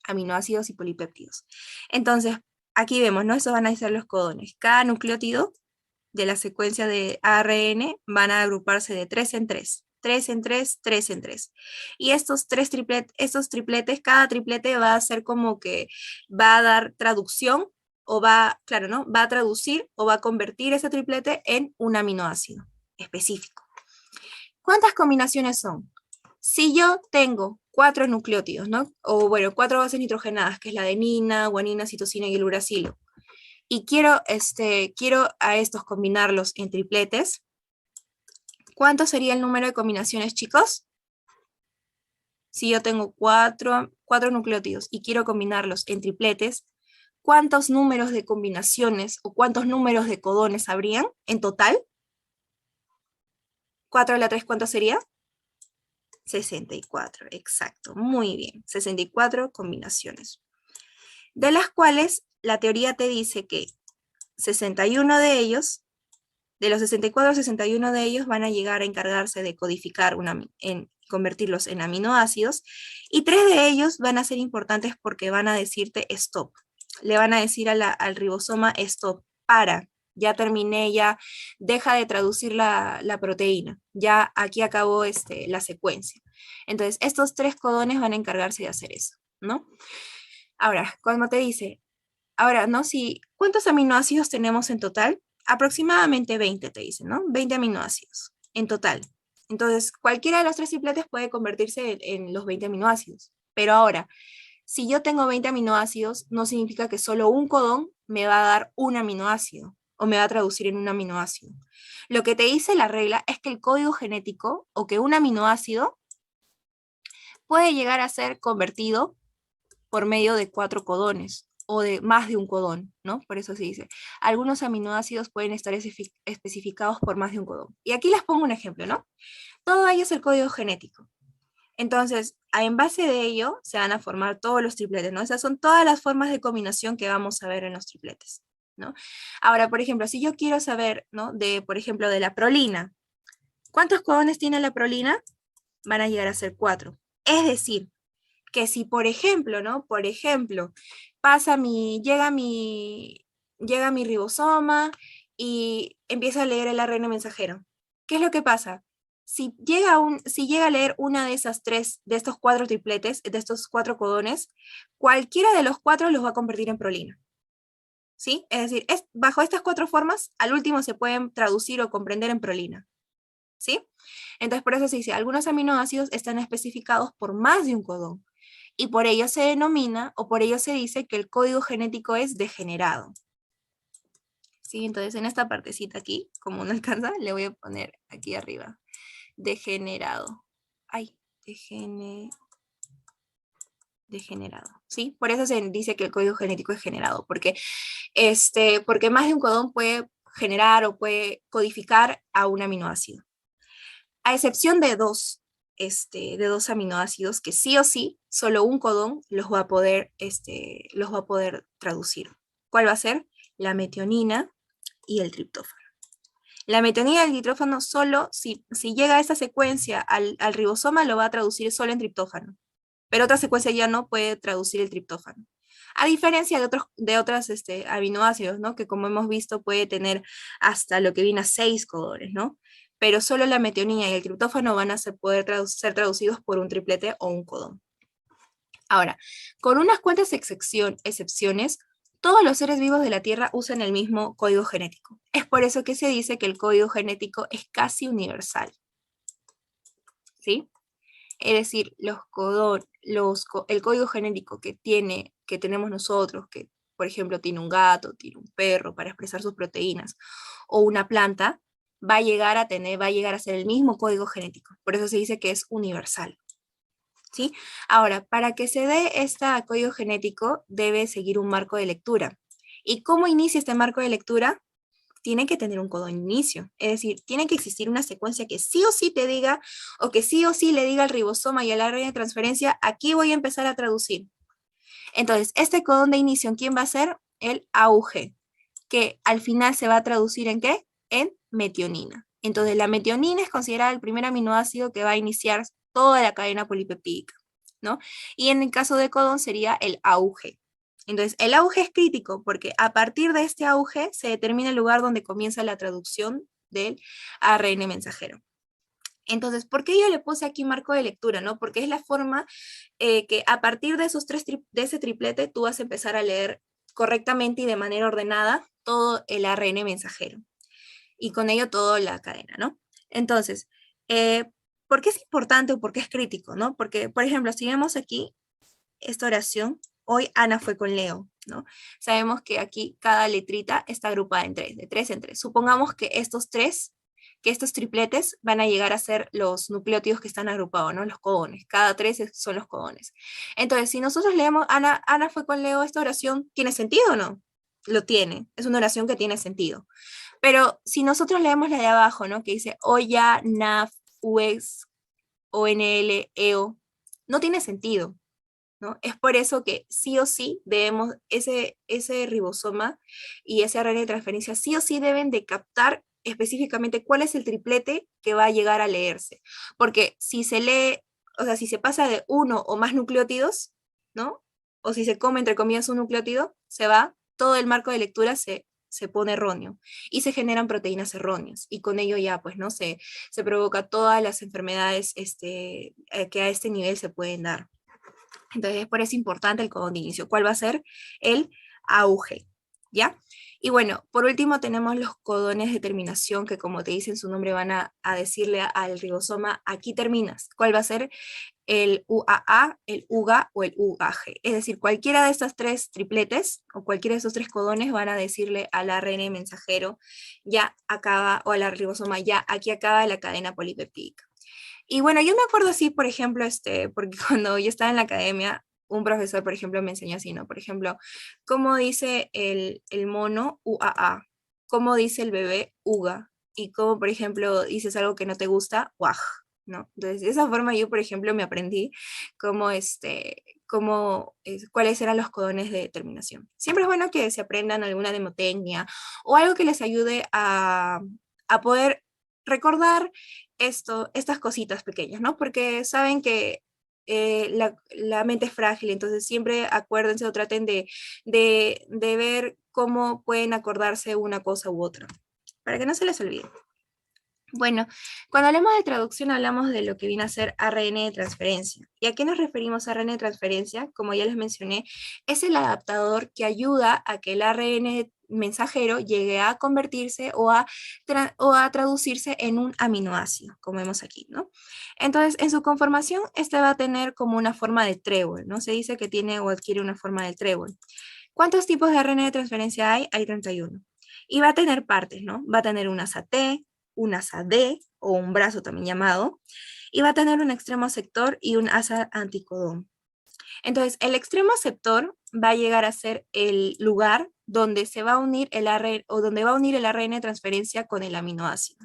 aminoácidos y polipéptidos. Entonces, aquí vemos, ¿no? Esos van a ser los codones. Cada nucleótido de la secuencia de ARN van a agruparse de 3 en 3. 3 en 3, 3 en 3. Y estos tripletes, cada triplete va a ser como que va a dar traducción o va, claro, ¿no? Va a traducir o va a convertir ese triplete en un aminoácido específico. ¿Cuántas combinaciones son? Si yo tengo 4 nucleótidos, ¿no? O bueno, 4 bases nitrogenadas, que es la adenina, guanina, citosina y el uracilo, y quiero a estos combinarlos en tripletes, ¿cuánto sería el número de combinaciones, chicos? Si yo tengo 4 nucleótidos y quiero combinarlos en tripletes, ¿cuántos números de combinaciones o cuántos números de codones habrían en total? 4 a la 3, ¿cuánto sería? 64, exacto, muy bien, 64 combinaciones, de las cuales la teoría te dice que 61 de ellos, de los 64, 61 de ellos van a llegar a encargarse de codificar, convertirlos en aminoácidos, y 3 de ellos van a ser importantes porque van a decirte stop, le van a decir al ribosoma stop, ya terminé, ya deja de traducir la proteína, ya aquí acabó la secuencia. Entonces, estos 3 codones van a encargarse de hacer eso, ¿no? Ahora, cuando te dice, ahora, ¿no? ¿Cuántos aminoácidos tenemos en total? Aproximadamente 20, te dicen, ¿no? 20 aminoácidos en total. Entonces, cualquiera de los 3 tripletes puede convertirse en los 20 aminoácidos. Pero ahora, si yo tengo 20 aminoácidos, no significa que solo un codón me va a dar un aminoácido o me va a traducir en un aminoácido. Lo que te dice la regla es que el código genético o que un aminoácido puede llegar a ser convertido por medio de 4 codones o de más de un codón, ¿no? Por eso se dice, algunos aminoácidos pueden estar especificados por más de un codón. Y aquí les pongo un ejemplo, ¿no? Todo ello es el código genético. Entonces, en base de ello, se van a formar todos los tripletes, ¿no? Esas son todas las formas de combinación que vamos a ver en los tripletes, ¿no? Ahora, por ejemplo, si yo quiero saber, ¿no? Por ejemplo, de la prolina, ¿cuántos codones tiene la prolina? Van a llegar a ser 4. Es decir, que si, por ejemplo, ¿no? Por ejemplo, llega mi ribosoma y empieza a leer el ARN mensajero. ¿Qué es lo que pasa? Si llega a leer una de esas 3, de estos 4 tripletes, de estos 4 codones, cualquiera de los 4 los va a convertir en prolina. ¿Sí? Es decir, bajo estas 4 formas, al último se pueden traducir o comprender en prolina. ¿Sí? Entonces, por eso se dice, algunos aminoácidos están especificados por más de un codón y por ello se denomina o por ello se dice que el código genético es degenerado. ¿Sí? Entonces, en esta partecita aquí, como no alcanza, le voy a poner aquí arriba. Degenerado. Ay, degenerado. ¿Sí? Por eso se dice que el código genético es generado, porque más de un codón puede generar o puede codificar a un aminoácido. A excepción de dos aminoácidos que sí o sí, solo un codón los va a poder traducir. ¿Cuál va a ser? La metionina y el triptófano. La metionina y el triptófano solo, si llega a esta secuencia al ribosoma, lo va a traducir solo en triptófano. Pero otra secuencia ya no puede traducir el triptófano. A diferencia de otros aminoácidos, ¿no? Que como hemos visto puede tener hasta lo que viene a 6 codones, ¿no? Pero solo la metionina y el triptófano van a poder ser traducidos por un triplete o un codón. Ahora, con unas cuantas excepciones, todos los seres vivos de la Tierra usan el mismo código genético. Es por eso que se dice que el código genético es casi universal. ¿Sí? Es decir, el código genético que tenemos nosotros, que por ejemplo tiene un gato, tiene un perro para expresar sus proteínas, o una planta, va a llegar a ser el mismo código genético. Por eso se dice que es universal. ¿Sí? Ahora, para que se dé este código genético, debe seguir un marco de lectura. ¿Y cómo inicia este marco de lectura? Tiene que tener un codón inicio. Es decir, tiene que existir una secuencia que sí o sí te diga, o que sí o sí le diga al ribosoma y al área de transferencia, aquí voy a empezar a traducir. Entonces, este codón de inicio, ¿en quién va a ser? El AUG, que al final se va a traducir ¿en qué? En metionina. Entonces, la metionina es considerada el primer aminoácido que va a iniciar toda la cadena polipeptídica, ¿no? Y en el caso de codón sería el AUG. Entonces, el auge es crítico porque a partir de este auge se determina el lugar donde comienza la traducción del ARN mensajero. Entonces, ¿por qué yo le puse aquí marco de lectura, no? Porque es la forma que a partir de de ese triplete tú vas a empezar a leer correctamente y de manera ordenada todo el ARN mensajero y con ello toda la cadena, ¿no? Entonces, eh, ¿por qué es importante o por qué es crítico, no? Porque, por ejemplo, si vemos aquí esta oración, hoy Ana fue con Leo, ¿no? Sabemos que aquí cada letrita está agrupada en tres, de tres en tres. Supongamos que que estos tripletes van a llegar a ser los nucleótidos que están agrupados, ¿no? Los codones. Cada tres son los codones. Entonces, si nosotros leemos Ana fue con Leo, esta oración, ¿tiene sentido o no? Lo tiene. Es una oración que tiene sentido. Pero si nosotros leemos la de abajo, ¿no? Que dice Oya, Naf, Uex, ONL, EO, no tiene sentido, ¿no? Es por eso que sí o sí debemos, ese ribosoma y ese ARN de transferencia sí o sí deben de captar específicamente cuál es el triplete que va a llegar a leerse. Porque si se lee, o sea, si se pasa de uno o más nucleótidos, ¿no? O si se come, entre comillas, un nucleótido, se va, todo el marco de lectura se pone erróneo y se generan proteínas erróneas y con ello ya pues no se provoca todas las enfermedades que a este nivel se pueden dar. Entonces, por eso es importante el codón de inicio. ¿Cuál va a ser? El auge, ¿ya? Y bueno, por último tenemos los codones de terminación que como te dicen su nombre van a decirle al ribosoma, aquí terminas. ¿Cuál va a ser? El UAA, el UGA o el UAG. Es decir, cualquiera de estas tres tripletes o cualquiera de estos tres codones van a decirle al ARN mensajero, ya acaba, o al ribosoma, ya aquí acaba la cadena polipeptídica. Y bueno, yo me acuerdo así, por ejemplo, porque cuando yo estaba en la academia, un profesor, por ejemplo, me enseñó así, ¿no? Por ejemplo, ¿cómo dice el mono UAA? ¿Cómo dice el bebé UGA? Y cómo, por ejemplo, dices algo que no te gusta, WAG, ¿no? Entonces, de esa forma yo, por ejemplo, me aprendí cómo, cuáles eran los codones de terminación. Siempre es bueno que se aprendan alguna demotecnia o algo que les ayude a poder recordar estas cositas pequeñas, ¿no? Porque saben que la mente es frágil, entonces siempre acuérdense o traten de ver cómo pueden acordarse una cosa u otra, para que no se les olvide. Bueno, cuando hablamos de traducción hablamos de lo que viene a ser ARN de transferencia. ¿Y a qué nos referimos ARN de transferencia? Como ya les mencioné, es el adaptador que ayuda a que el ARN mensajero llegue a convertirse o a traducirse en un aminoácido, como vemos aquí, ¿no? Entonces, en su conformación, este va a tener como una forma de trébol, ¿no? Se dice que tiene o adquiere una forma de trébol. ¿Cuántos tipos de ARN de transferencia hay? Hay 31. Y va a tener partes, ¿no? Va a tener una SAT, una SAD o un brazo también llamado, y va a tener un extremo sector y un asa anticodón. Entonces, el extremo sector va a llegar a ser el lugar donde se va a unir el ARN o donde va a unir el ARN de transferencia con el aminoácido,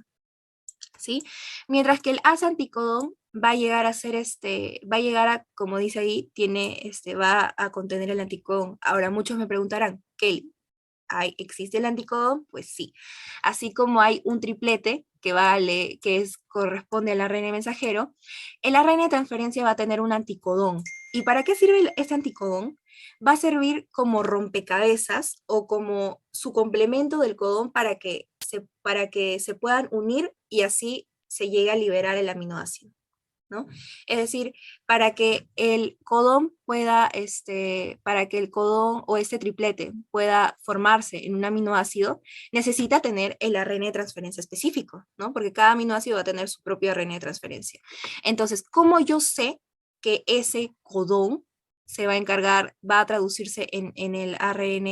¿sí? Mientras que el asa anticodón va a llegar a ser va a llegar a, como dice ahí, va a contener el anticodón. Ahora muchos me preguntarán, ¿qué existe el anticodón? Pues sí. Así como hay un triplete corresponde al ARN mensajero, el ARN de transferencia va a tener un anticodón. ¿Y para qué sirve este anticodón? Va a servir como rompecabezas o como su complemento del codón para que se puedan unir y así se llegue a liberar el aminoácido, ¿no? Es decir, para que el codón o este triplete pueda formarse en un aminoácido, necesita tener el ARN de transferencia específico, ¿no? Porque cada aminoácido va a tener su propio ARN de transferencia. Entonces, ¿cómo yo sé que ese codón se va a encargar, va a traducirse en el ARN,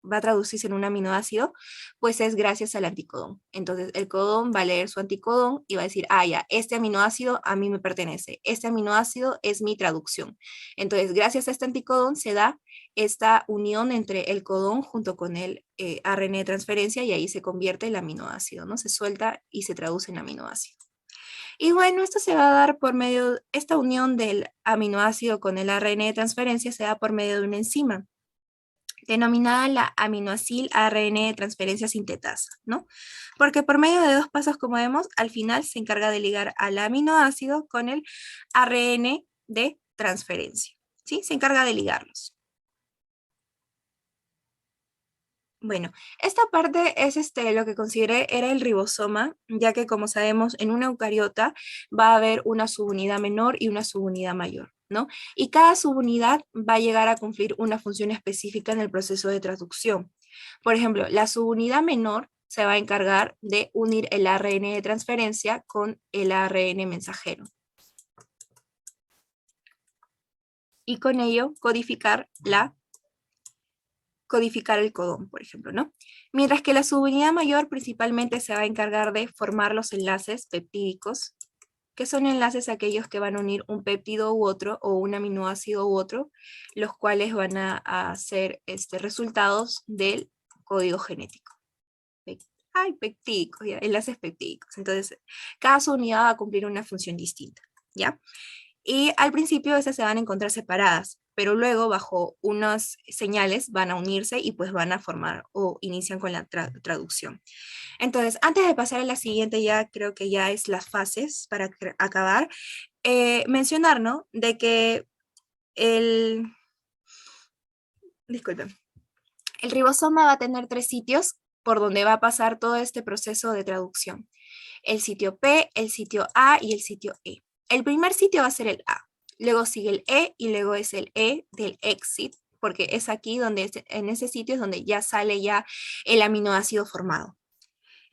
va a traducirse en un aminoácido? Pues es gracias al anticodón. Entonces el codón va a leer su anticodón y va a decir, ah, ya, este aminoácido a mí me pertenece, este aminoácido es mi traducción. Entonces, gracias a este anticodón se da esta unión entre el codón junto con el ARN de transferencia y ahí se convierte el aminoácido, ¿no? Se suelta y se traduce en aminoácido. Y bueno, esto se va a dar esta unión del aminoácido con el ARN de transferencia se da por medio de una enzima denominada la aminoacil ARN de transferencia sintetasa, ¿no? Porque por medio de dos pasos, como vemos, al final se encarga de ligar al aminoácido con el ARN de transferencia, ¿sí? Se encarga de ligarlos. Bueno, esta parte es lo que consideré era el ribosoma, ya que como sabemos en una eucariota va a haber una subunidad menor y una subunidad mayor, ¿no? Y cada subunidad va a llegar a cumplir una función específica en el proceso de traducción. Por ejemplo, la subunidad menor se va a encargar de unir el ARN de transferencia con el ARN mensajero y con ello codificar el codón, por ejemplo, ¿no? Mientras que la subunidad mayor principalmente se va a encargar de formar los enlaces peptídicos, que son enlaces aquellos que van a unir un péptido u otro o un aminoácido u otro, los cuales van a ser resultados del código genético. Hay peptídicos, ¿ya? Enlaces peptídicos. Entonces, cada subunidad va a cumplir una función distinta, ¿ya? Y al principio esas se van a encontrar separadas, pero luego bajo unas señales van a unirse y pues van a formar o inician con la traducción. Entonces, antes de pasar a la siguiente, ya creo que ya es las fases para acabar, mencionar, ¿no? De que el, disculpen, el ribosoma va a tener tres sitios por donde va a pasar todo este proceso de traducción. El sitio P, el sitio A y el sitio E. El primer sitio va a ser el A, luego sigue el E y luego es el E del exit, porque es aquí donde, en ese sitio es donde ya sale ya el aminoácido formado.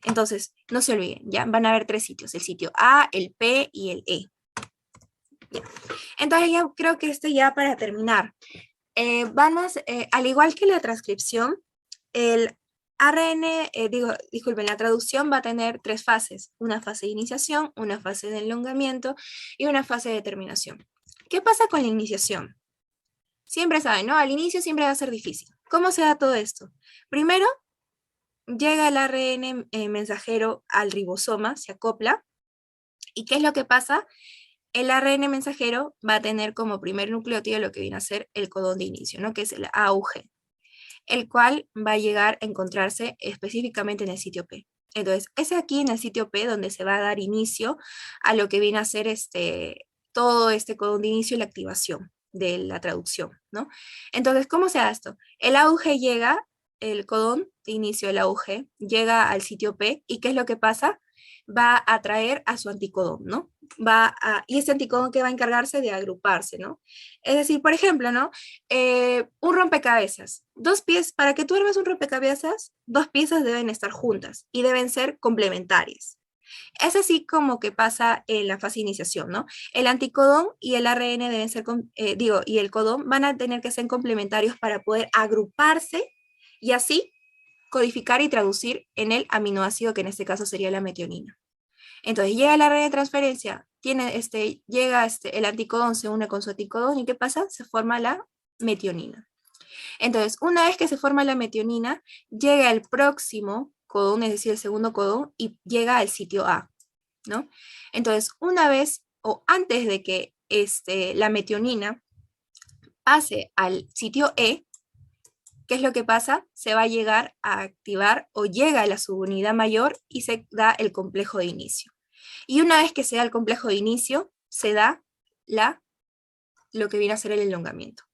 Entonces, no se olviden, ya van a haber tres sitios, el sitio A, el P y el E. Ya. Entonces, ya creo que ya para terminar, vamos, al igual que la transcripción, el ARN, disculpen, la traducción va a tener tres fases, una fase de iniciación, una fase de elongamiento y una fase de terminación. ¿Qué pasa con la iniciación? Siempre saben, ¿no? Al inicio siempre va a ser difícil. ¿Cómo se da todo esto? Primero, llega el ARN mensajero al ribosoma, se acopla, ¿y qué es lo que pasa? El ARN mensajero va a tener como primer nucleótido lo que viene a ser el codón de inicio, ¿no? Que es el AUG, el cual va a llegar a encontrarse específicamente en el sitio P. Entonces, es aquí en el sitio P donde se va a dar inicio a lo que viene a ser todo este codón de inicio y la activación de la traducción, ¿no? Entonces, ¿cómo se da esto? El AUG llega, el codón de inicio del AUG llega al sitio P y ¿qué es lo que pasa? Va a atraer a su anticodón, ¿no? Y este anticodón que va a encargarse de agruparse, ¿no? Es decir, por ejemplo, ¿no? Un rompecabezas. Dos piezas, para que tú armes un rompecabezas, dos piezas deben estar juntas y deben ser complementarias. Es así como que pasa en la fase de iniciación, ¿no? El anticodón y el ARN deben ser, y el codón van a tener que ser complementarios para poder agruparse y así codificar y traducir en el aminoácido que en este caso sería la metionina. Entonces llega la red de transferencia, llega el anticodón, se une con su anticodón y ¿qué pasa? Se forma la metionina. Entonces, una vez que se forma la metionina, llega el próximo codón, es decir, el segundo codón, y llega al sitio A, ¿no? Entonces, una vez o antes de que la metionina pase al sitio E, ¿qué es lo que pasa? Se va a llegar a activar o llega a la subunidad mayor y se da el complejo de inicio. Y una vez que se da el complejo de inicio, se da lo que viene a ser el elongamiento.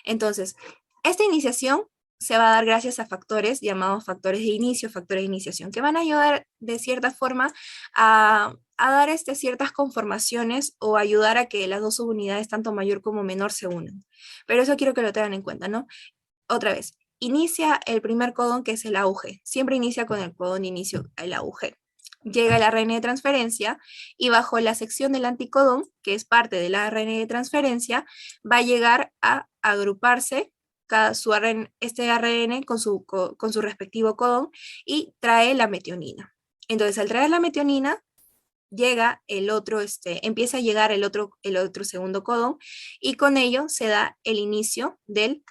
Entonces, esta iniciación se va a dar gracias a factores llamados factores de inicio, factores de iniciación, que van a ayudar de cierta forma a dar ciertas conformaciones o ayudar a que las dos subunidades, tanto mayor como menor, se unan. Pero eso quiero que lo tengan en cuenta, ¿no? Otra vez, inicia el primer codón que es el AUG. Siempre inicia con el codón de inicio, el AUG. Llega el ARN de transferencia y bajo la sección del anticodón, que es parte del ARN de transferencia, va a llegar a agruparse este ARN con su respectivo codón y trae la metionina. Entonces, al traer la metionina, llega el otro, empieza a llegar el otro segundo codón y con ello se da el inicio del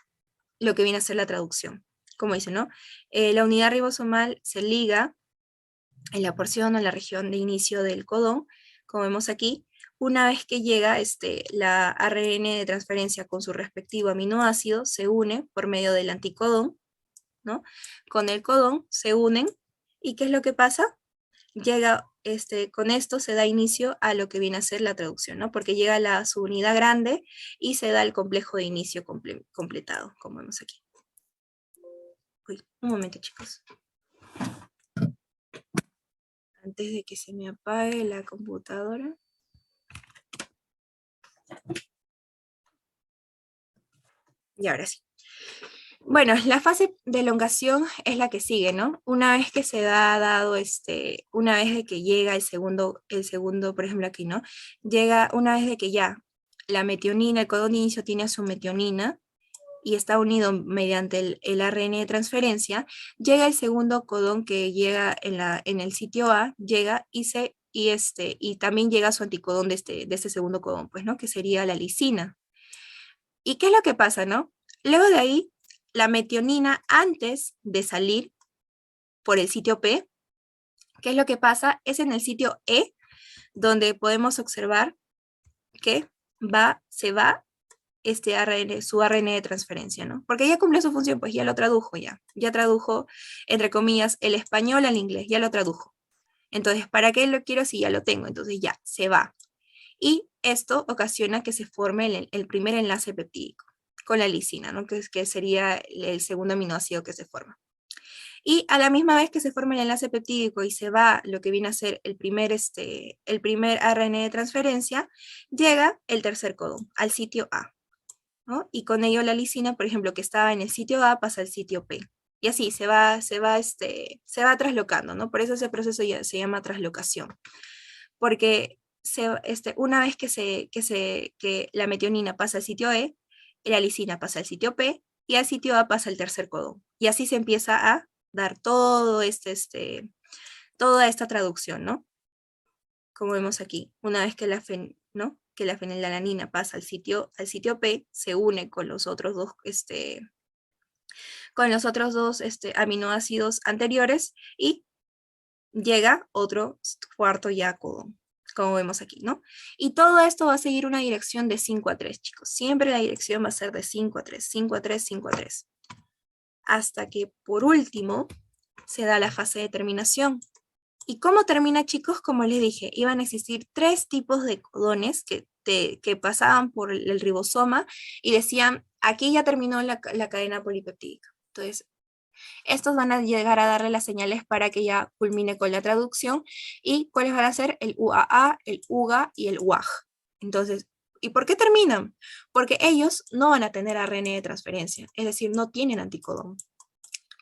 lo que viene a ser la traducción. Como dice, ¿no? La unidad ribosomal se liga en la porción o en la región de inicio del codón, como vemos aquí, una vez que llega la ARN de transferencia con su respectivo aminoácido, se une por medio del anticodón, ¿no? Con el codón se unen, ¿y qué es lo que pasa? Llega, con esto se da inicio a lo que viene a ser la traducción, ¿no? Porque llega la subunidad grande y se da el complejo de inicio completado, como vemos aquí. Uy, un momento, chicos. Antes de que se me apague la computadora. Y ahora sí. Bueno, la fase de elongación es la que sigue, ¿no? Una vez que se ha dado una vez de que llega el segundo, por ejemplo aquí, ¿no? Llega una vez de que ya la metionina, el codón de inicio tiene a su metionina y está unido mediante el ARN de transferencia, llega el segundo codón que llega en el sitio A, llega y también llega su anticodón de este segundo codón, pues, ¿no? Que sería la lisina. ¿Y qué es lo que pasa, no? Luego de ahí, la metionina, antes de salir por el sitio P, ¿qué es lo que pasa? Es en el sitio E, donde podemos observar que se va su ARN de transferencia, ¿no? Porque ya cumplió su función, pues ya lo tradujo ya tradujo, entre comillas, el español al inglés, ya lo tradujo. Entonces, ¿para qué lo quiero si ya lo tengo? Entonces ya, se va. Y esto ocasiona que se forme el primer enlace peptídico con la lisina, ¿no? Que sería el segundo aminoácido que se forma. Y a la misma vez que se forma el enlace peptídico y se va lo que viene a ser el primer ARN de transferencia, llega el tercer codón al sitio A, ¿no? Y con ello la lisina, por ejemplo, que estaba en el sitio A, pasa al sitio P. Y así se va traslocando, ¿no? Por eso ese proceso ya se llama traslocación. Porque una vez que la metionina pasa al sitio E, la lisina pasa al sitio P y al sitio A pasa el tercer codón. Y así se empieza a dar toda esta traducción, ¿no? Como vemos aquí, una vez que ¿no? Que la fenilalanina pasa al sitio P, se une con los otros dos aminoácidos anteriores y llega otro cuarto ya codón, como vemos aquí, ¿no? Y todo esto va a seguir una dirección de 5 a 3, chicos. Siempre la dirección va a ser de 5 a 3, 5 a 3, 5 a 3. Hasta que, por último, se da la fase de terminación. ¿Y cómo termina, chicos? Como les dije, iban a existir 3 tipos de codones que pasaban por el ribosoma y decían, aquí ya terminó la cadena polipeptídica. Entonces, estos van a llegar a darle las señales para que ya culmine con la traducción. ¿Y cuáles van a ser? El UAA, el UGA y el UAG. Entonces, ¿y por qué terminan? Porque ellos no van a tener ARN de transferencia, es decir, no tienen anticodón.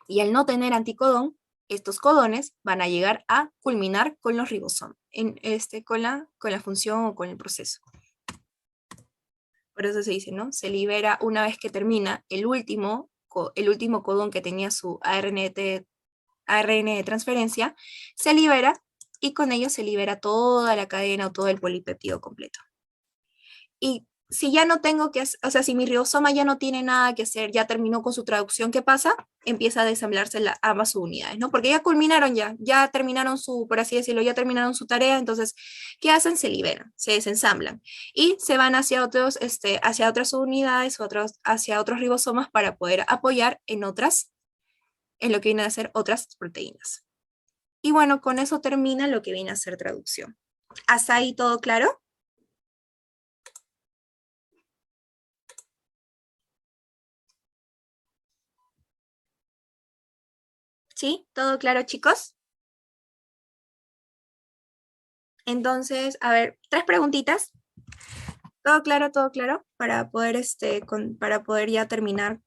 Y al no tener anticodón, estos codones van a llegar a culminar con los ribosomas, con la función o con el proceso. Por eso se dice, ¿no? Se libera una vez que termina el último codón que tenía su ARN de transferencia, se libera y con ello se libera toda la cadena o todo el polipeptido completo. Y si ya no tengo que hacer, o sea, si mi ribosoma ya no tiene nada que hacer, ya terminó con su traducción, ¿qué pasa? Empieza a desamblarse ambas unidades, ¿no? Porque ya culminaron ya terminaron por así decirlo, ya terminaron su tarea, entonces, ¿qué hacen? Se liberan, se desensamblan y se van hacia otras unidades o hacia otros ribosomas para poder apoyar en lo que vienen a ser otras proteínas. Y bueno, con eso termina lo que viene a ser traducción. ¿Hasta ahí todo claro? ¿Sí? ¿Todo claro, chicos? Entonces, a ver, 3 preguntitas. Todo claro, para poder ya terminar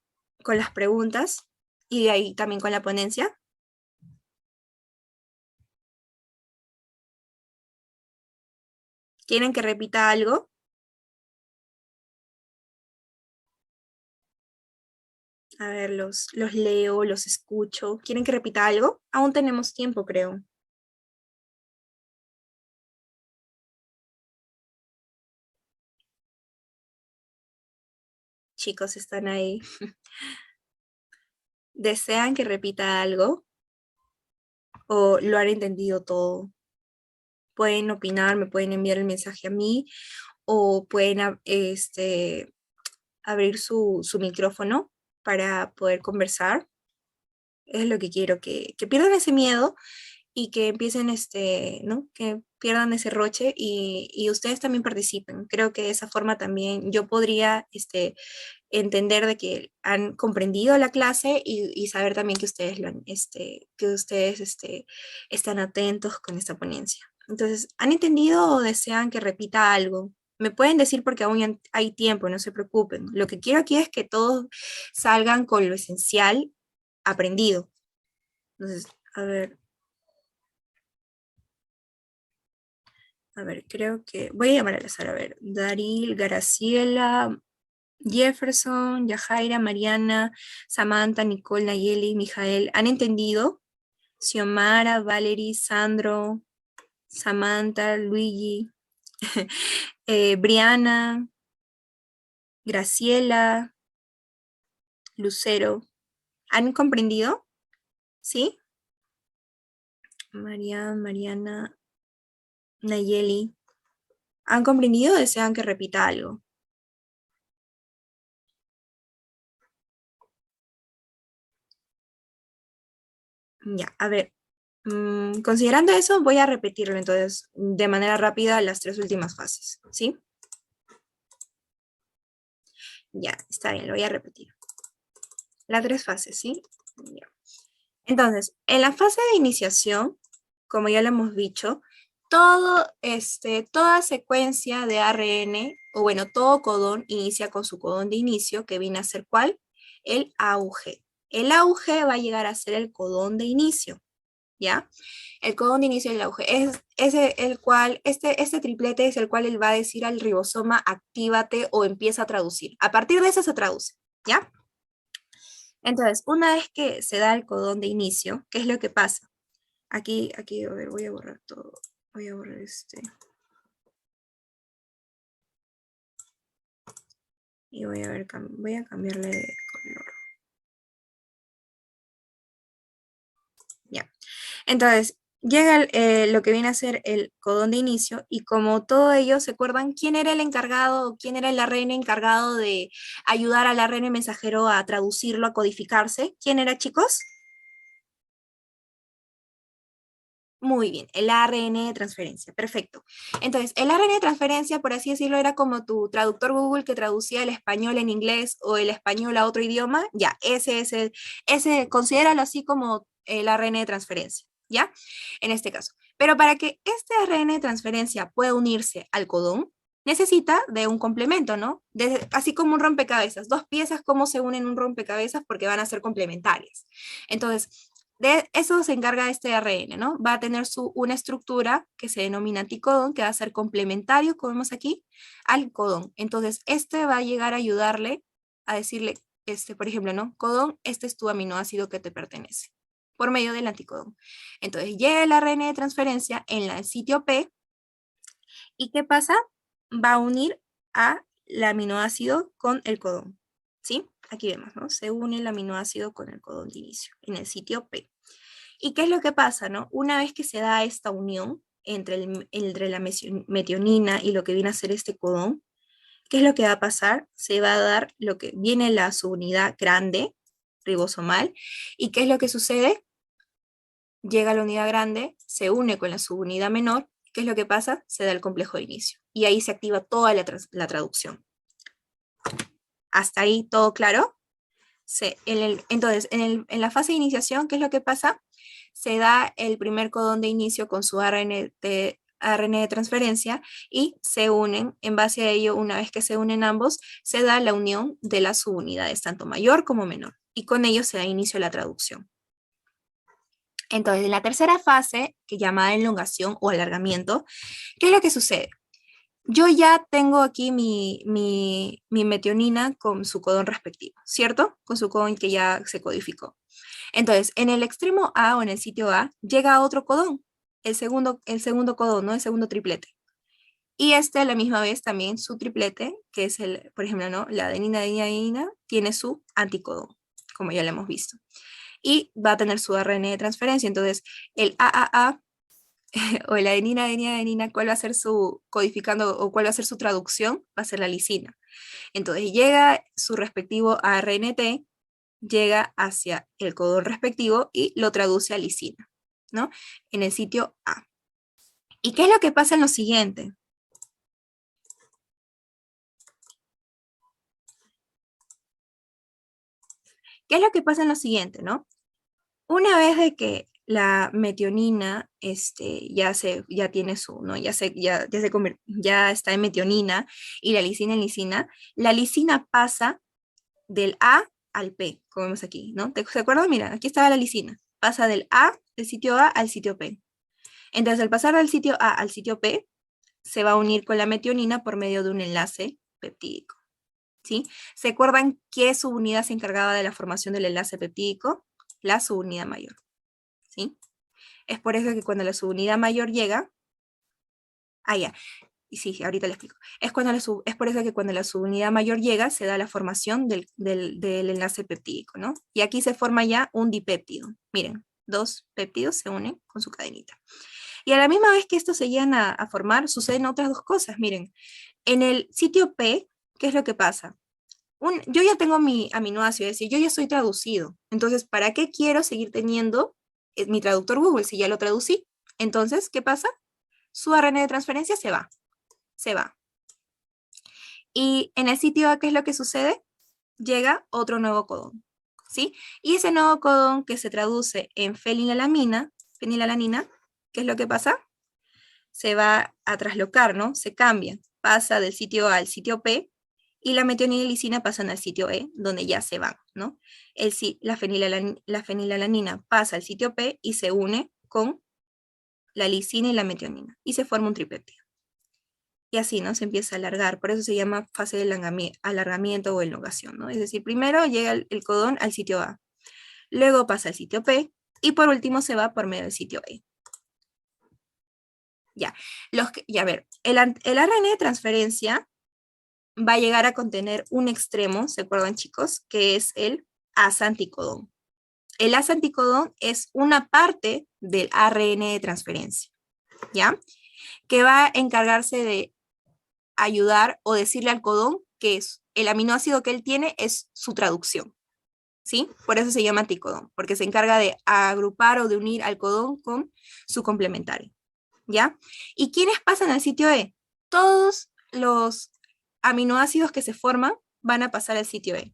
con las preguntas y de ahí también con la ponencia. ¿Quieren que repita algo? A ver, los leo, los escucho. ¿Quieren que repita algo? Aún tenemos tiempo, creo. Chicos, están ahí. ¿Desean que repita algo? ¿O lo han entendido todo? Pueden opinar, me pueden enviar el mensaje a mí o pueden abrir su micrófono para poder conversar. Es lo que quiero, que pierdan ese miedo y que empiecen, ¿no? Que pierdan ese roche y ustedes también participen. Creo que de esa forma también yo podría entender de que han comprendido la clase y saber también que ustedes, que ustedes están atentos con esta ponencia. Entonces, ¿han entendido o desean que repita algo? Me pueden decir porque aún hay tiempo, no se preocupen. Lo que quiero aquí es que todos salgan con lo esencial aprendido. Entonces, a ver, creo que voy a llamar al azar, a ver, Daril, Graciela, Jefferson, Yajaira, Mariana, Samantha, Nicole, Nayeli, Mijael, ¿han entendido? Xiomara, Valerie, Sandro, Samantha, Luigi, Briana, Graciela, Lucero, ¿han comprendido? ¿Sí? Mariana, Nayeli, ¿han comprendido o desean que repita algo? Ya, a ver, considerando eso, voy a repetirlo entonces de manera rápida las tres últimas fases, ¿sí? Ya, está bien, lo voy a repetir. Las tres fases, ¿sí? Ya. Entonces, en la fase de iniciación, como ya lo hemos dicho, toda secuencia de ARN, o bueno, todo codón inicia con su codón de inicio, que viene a ser ¿cuál? El AUG. El AUG va a llegar a ser el codón de inicio, ¿ya? El codón de inicio del auge es ese el cual, este triplete es el cual él va a decir al ribosoma, actívate o empieza a traducir. A partir de eso se traduce, ¿ya? Entonces, una vez que se da el codón de inicio, ¿qué es lo que pasa? Aquí, a ver, voy a borrar todo. Voy a borrar y voy a ver, voy a cambiarle de color. Ya. Entonces, llega lo que viene a ser el codón de inicio y como todo ello, ¿se acuerdan quién era el encargado, quién era el ARN encargado de ayudar al ARN mensajero a traducirlo, a codificarse? ¿Quién era, chicos? Muy bien, el ARN de transferencia, perfecto. Entonces, el ARN de transferencia, por así decirlo, era como tu traductor Google que traducía el español en inglés o el español a otro idioma. Ya, considéralo así como el ARN de transferencia, ¿ya? En este caso. Pero para que este ARN de transferencia pueda unirse al codón, necesita de un complemento, ¿no? Así como un rompecabezas, dos piezas, ¿cómo se unen un rompecabezas? Porque van a ser complementarias. Entonces, de eso se encarga este ARN, ¿no? Va a tener una estructura que se denomina anticodón, que va a ser complementario, como vemos aquí, al codón. Entonces, este va a llegar a ayudarle a decirle, por ejemplo, ¿no? Codón, este es tu aminoácido que te pertenece, por medio del anticodón. Entonces, llega el ARN de transferencia en el sitio P, ¿y qué pasa? Va a unir a el aminoácido con el codón, ¿sí? Aquí vemos, ¿no? Se une el aminoácido con el codón de inicio en el sitio P. ¿Y qué es lo que pasa, no? Una vez que se da esta unión entre la metionina y lo que viene a ser este codón, ¿qué es lo que va a pasar? Se va a dar lo que viene la subunidad grande, ribosomal, ¿y qué es lo que sucede? Llega la unidad grande, se une con la subunidad menor, ¿qué es lo que pasa? Se da el complejo de inicio, y ahí se activa toda la traducción. ¿Hasta ahí todo claro? Entonces, en la fase de iniciación, ¿qué es lo que pasa? Se da el primer codón de inicio con su ARN de transferencia y se unen, en base a ello, una vez que se unen ambos, se da la unión de las subunidades, tanto mayor como menor, y con ello se da inicio a la traducción. Entonces, en la tercera fase, que llamada elongación o alargamiento, ¿qué es lo que sucede? Yo ya tengo aquí mi metionina con su codón respectivo, ¿cierto? Con su codón que ya se codificó. Entonces, en el extremo A o en el sitio A llega otro codón, el segundo codón, ¿no? El segundo triplete. Y a la misma vez también su triplete, que es por ejemplo, ¿no? La adenina, adenina, adenina, tiene su anticodón, como ya lo hemos visto. Y va a tener su ARN de transferencia. Entonces, el AAA o la adenina, adenina, adenina, ¿cuál va a ser su codificando o cuál va a ser su traducción? Va a ser la lisina. Entonces, llega su respectivo ARNT, llega hacia el codón respectivo y lo traduce a lisina, ¿no? En el sitio A. ¿Y qué es lo que pasa en lo siguiente? ¿Qué es lo que pasa en lo siguiente, no? Una vez de que la metionina ya tiene su, ¿no? Ya está en metionina y la lisina pasa del A al P, como vemos aquí, ¿no? ¿Se acuerdan? Mira, aquí estaba la lisina. Pasa del sitio A al sitio P. Entonces, al pasar del sitio A al sitio P, se va a unir con la metionina por medio de un enlace peptídico, ¿sí? ¿Se acuerdan qué subunidad se encargaba de la formación del enlace peptídico? La subunidad mayor, ¿sí? Es por eso que cuando la subunidad mayor llega, ya, y sí, ahorita le explico. Es por eso que cuando la subunidad mayor llega, se da la formación del enlace peptídico, ¿no? Y aquí se forma ya un dipéptido. Miren, dos péptidos se unen con su cadenita. Y a la misma vez que estos se llegan a formar, suceden otras dos cosas. Miren, en el sitio P, ¿qué es lo que pasa? Yo ya tengo mi aminoácido, es decir, yo ya soy traducido. Entonces, ¿para qué quiero seguir teniendo mi traductor Google si ya lo traducí? Entonces, ¿qué pasa? Su ARN de transferencia se va. Y en el sitio A, ¿qué es lo que sucede? Llega otro nuevo codón, ¿sí? Y ese nuevo codón que se traduce en fenilalanina, ¿qué es lo que pasa? Se va a traslocar, ¿no? Se cambia, pasa del sitio A al sitio P, y la metionina y lisina pasan al sitio E, donde ya se van, ¿no? La fenilalanina pasa al sitio P y se une con la lisina y la metionina, y se forma un tripéptido. Y así, ¿no? Se empieza a alargar, por eso se llama fase de alargamiento o elongación, ¿no? Es decir, primero llega el codón al sitio A, luego pasa al sitio P, y por último se va por medio del sitio E. Ya, a ver, el ARN de transferencia va a llegar a contener un extremo, ¿se acuerdan, chicos? Que es el asa anticodón. El asa anticodón es una parte del ARN de transferencia, ¿ya? Que va a encargarse de ayudar o decirle al codón que es el aminoácido que él tiene es su traducción, ¿sí? Por eso se llama anticodón, porque se encarga de agrupar o de unir al codón con su complementario, ¿ya? ¿Y quiénes pasan al sitio E? Todos los aminoácidos que se forman van a pasar al sitio E.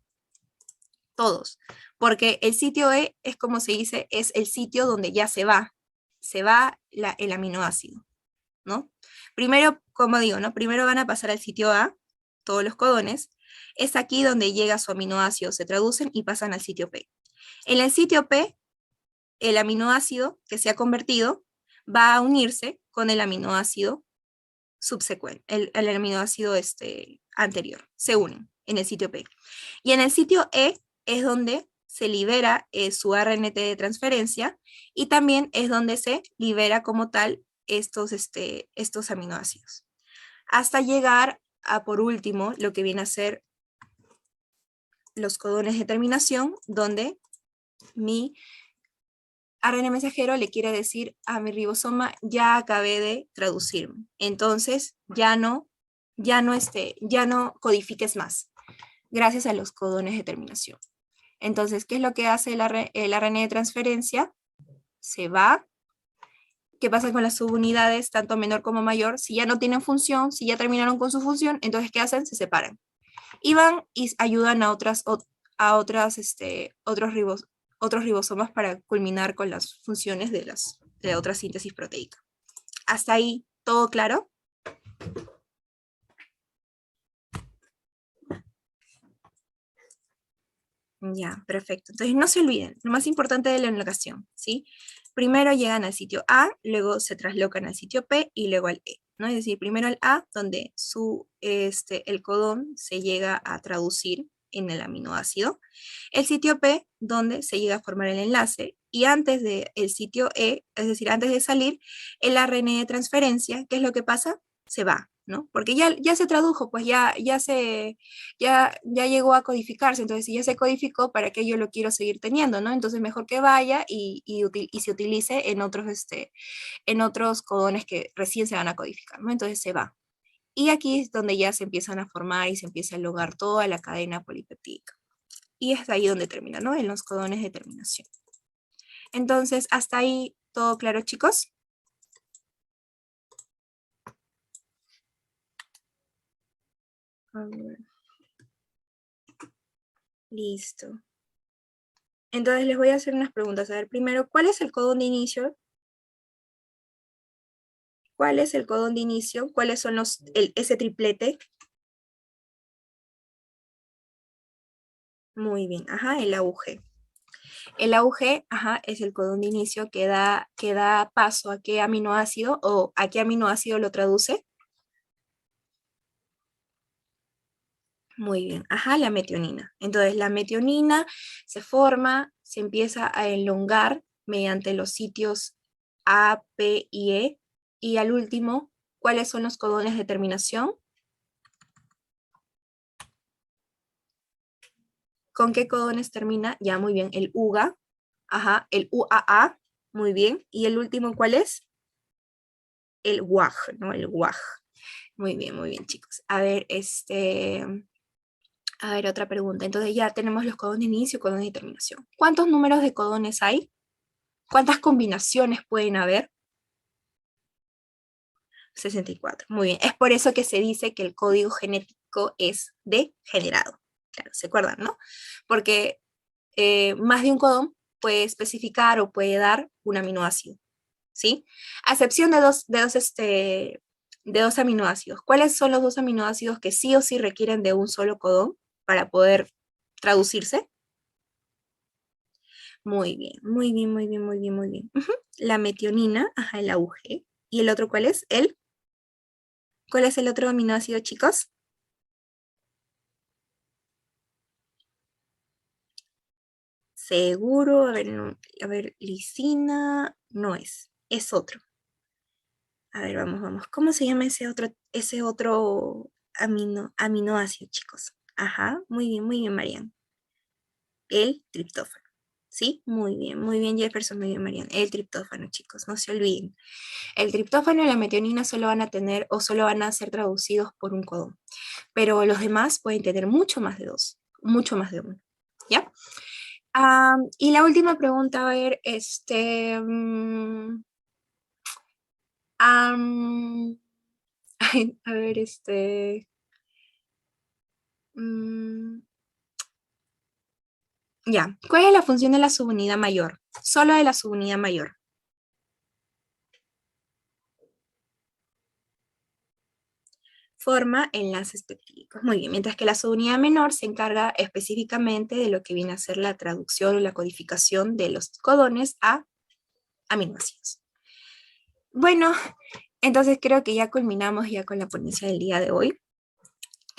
Todos. Porque el sitio E es como se dice, es el sitio donde ya se va el aminoácido, ¿no? Primero, como digo, ¿no? Primero van a pasar al sitio A, todos los codones. Es aquí donde llega su aminoácido, se traducen y pasan al sitio P. En el sitio P, el aminoácido que se ha convertido va a unirse con el aminoácido subsecuente, el aminoácido anterior. Se unen en el sitio P. Y en el sitio E es donde se libera su RNT de transferencia y también es donde se libera como tal estos aminoácidos. Hasta llegar a, por último, lo que viene a ser los codones de terminación, donde mi ARN mensajero le quiere decir a mi ribosoma, ya acabé de traducirme. Entonces, ya no codifiques más, gracias a los codones de terminación. Entonces, ¿qué es lo que hace el ARN de transferencia? Se va. ¿Qué pasa con las subunidades, tanto menor como mayor? Si ya no tienen función, si ya terminaron con su función, entonces, ¿qué hacen? Se separan. Y van y ayudan a otros ribosomas para culminar con las funciones de otra síntesis proteica. ¿Hasta ahí todo claro? Ya, perfecto. Entonces no se olviden, lo más importante de la elongación, ¿sí? Primero llegan al sitio A, luego se traslocan al sitio P y luego al E, ¿no? Es decir, primero al A, donde el codón se llega a traducir en el aminoácido, el sitio P, donde se llega a formar el enlace, y antes del sitio E, es decir, antes de salir, el ARN de transferencia, ¿qué es lo que pasa? Se va, ¿no? Porque ya se tradujo, pues ya llegó a codificarse, entonces si ya se codificó, ¿para qué yo lo quiero seguir teniendo, no? Entonces mejor que vaya y se utilice en otros codones que recién se van a codificar, ¿no? Entonces se va. Y aquí es donde ya se empiezan a formar y se empieza a lograr toda la cadena polipeptídica. Y es ahí donde termina, ¿no? En los codones de terminación. Entonces, hasta ahí, ¿todo claro, chicos? A ver, listo. Entonces les voy a hacer unas preguntas. A ver, primero, ¿cuál es el codón de inicio? ¿Cuál es el codón de inicio? ¿Cuáles son ese triplete? Muy bien, ajá, el AUG. El AUG, ajá, es el codón de inicio que da paso a qué aminoácido o a qué aminoácido lo traduce. Muy bien, ajá, la metionina. Entonces, la metionina se forma, se empieza a elongar mediante los sitios A, P y E. Y al último, ¿cuáles son los codones de terminación? ¿Con qué codones termina? Ya, muy bien, el UGA, ajá, el UAA, muy bien. ¿Y el último cuál es? El WAG, ¿no? El WAG. Muy bien, chicos. A ver, otra pregunta. Entonces ya tenemos los codones de inicio y codones de terminación. ¿Cuántos números de codones hay? ¿Cuántas combinaciones pueden haber? 64. Muy bien. Es por eso que se dice que el código genético es degenerado. Claro, ¿se acuerdan, no? Porque más de un codón puede especificar o puede dar un aminoácido, ¿sí? A excepción de dos aminoácidos. ¿Cuáles son los dos aminoácidos que sí o sí requieren de un solo codón para poder traducirse? Muy bien, muy bien, muy bien, muy bien, muy bien. Ujú. La metionina, ajá, el AUG. ¿Y el otro cuál es? ¿Cuál es el otro aminoácido, chicos? Seguro, a ver, a ver, lisina, no es otro. A ver, vamos, vamos. ¿Cómo se llama ese otro aminoácido, chicos? Ajá, muy bien, Marian. El triptófano. ¿Sí? Muy bien, Jefferson, muy bien, Marian. El triptófano, chicos, no se olviden. El triptófano y la metionina solo van a tener o solo van a ser traducidos por un codón, pero los demás pueden tener mucho más de dos, mucho más de uno. ¿Ya? Y la última pregunta, a ver, am, ay, a ver, mm, ya, ¿cuál es la función de la subunidad mayor? Solo de la subunidad mayor. Forma enlaces peptídicos. Muy bien, mientras que la subunidad menor se encarga específicamente de lo que viene a ser la traducción o la codificación de los codones a aminoácidos. Bueno, entonces creo que ya culminamos ya con la ponencia del día de hoy.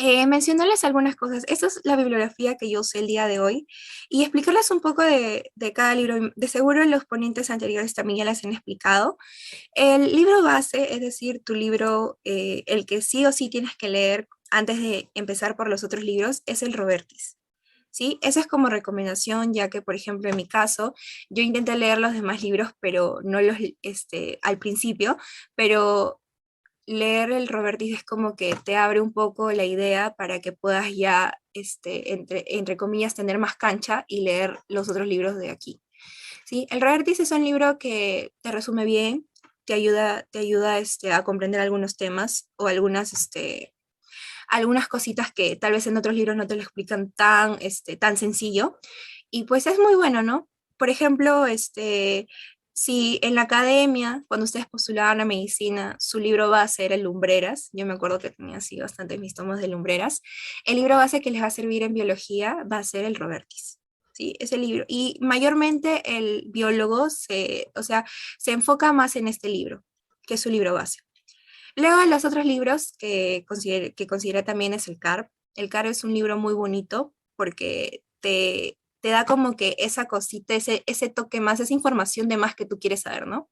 Mencionarles algunas cosas. Esta es la bibliografía que yo usé el día de hoy y explicarles un poco de cada libro. De seguro los ponentes anteriores también ya les han explicado. El libro base, es decir, tu libro, el que sí o sí tienes que leer antes de empezar por los otros libros, es el Robertis. ¿Sí? Esa es como recomendación, ya que, por ejemplo, en mi caso, yo intenté leer los demás libros, pero no al principio, pero leer el Robertis es como que te abre un poco la idea para que puedas ya, entre comillas, tener más cancha y leer los otros libros de aquí. ¿Sí? El Robertis es un libro que te resume bien, te ayuda a comprender algunos temas o algunas cositas que tal vez en otros libros no te lo explican tan sencillo. Y pues es muy bueno, ¿no? Por ejemplo, si en la academia, cuando ustedes postulaban a medicina, su libro base era el Lumbreras, yo me acuerdo que tenía así bastante mis tomos de Lumbreras, el libro base que les va a servir en biología va a ser el Robertis. Sí, ese libro. Y mayormente el biólogo o sea, se enfoca más en este libro, que es su libro base. Luego los otros libros que considera también es el CARP. El CARP es un libro muy bonito porque te da como que esa cosita, ese toque más, esa información de más que tú quieres saber, ¿no?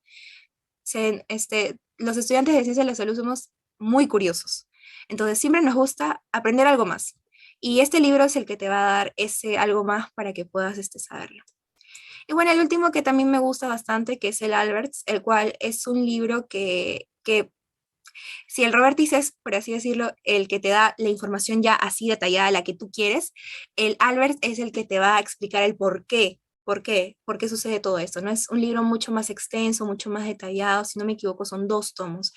Los estudiantes de ciencia de la salud somos muy curiosos. Entonces siempre nos gusta aprender algo más. Y este libro es el que te va a dar ese algo más para que puedas saberlo. Y bueno, el último que también me gusta bastante, que es el Alberts, el cual es un libro que si el Robertis es, por así decirlo, el que te da la información ya así detallada, la que tú quieres, el Albert es el que te va a explicar el por qué sucede todo esto, ¿no? Es un libro mucho más extenso, mucho más detallado, si no me equivoco, son 2 tomos.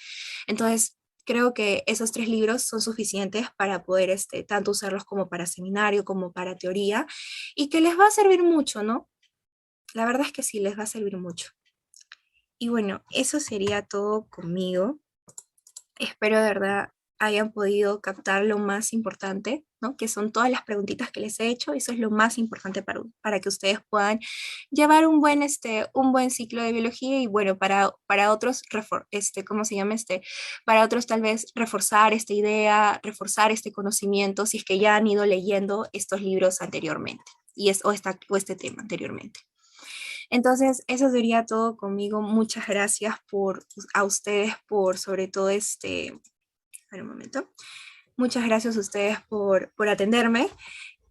Entonces, creo que esos 3 libros son suficientes para poder tanto usarlos como para seminario, como para teoría, y que les va a servir mucho, ¿no? La verdad es que sí, les va a servir mucho. Y bueno, eso sería todo conmigo. Espero de verdad hayan podido captar lo más importante, ¿no? Que son todas las preguntitas que les he hecho. Eso es lo más importante para que ustedes puedan llevar un buen ciclo de biología y bueno, para otros, ¿cómo se llama? Para otros tal vez reforzar esta idea, reforzar este conocimiento, si es que ya han ido leyendo estos libros anteriormente o este tema anteriormente. Entonces, eso sería todo conmigo. Muchas gracias a ustedes por, sobre todo, espera un momento. Muchas gracias a ustedes por atenderme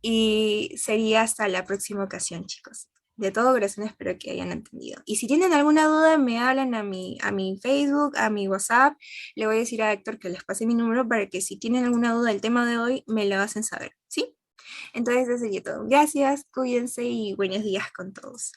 y sería hasta la próxima ocasión, chicos. De todo corazón espero que hayan entendido. Y si tienen alguna duda, me hablan a mi Facebook, a mi WhatsApp. Le voy a decir a Héctor que les pase mi número para que si tienen alguna duda del tema de hoy, me lo hacen saber, ¿sí? Entonces, eso sería todo. Gracias, cuídense y buenos días con todos.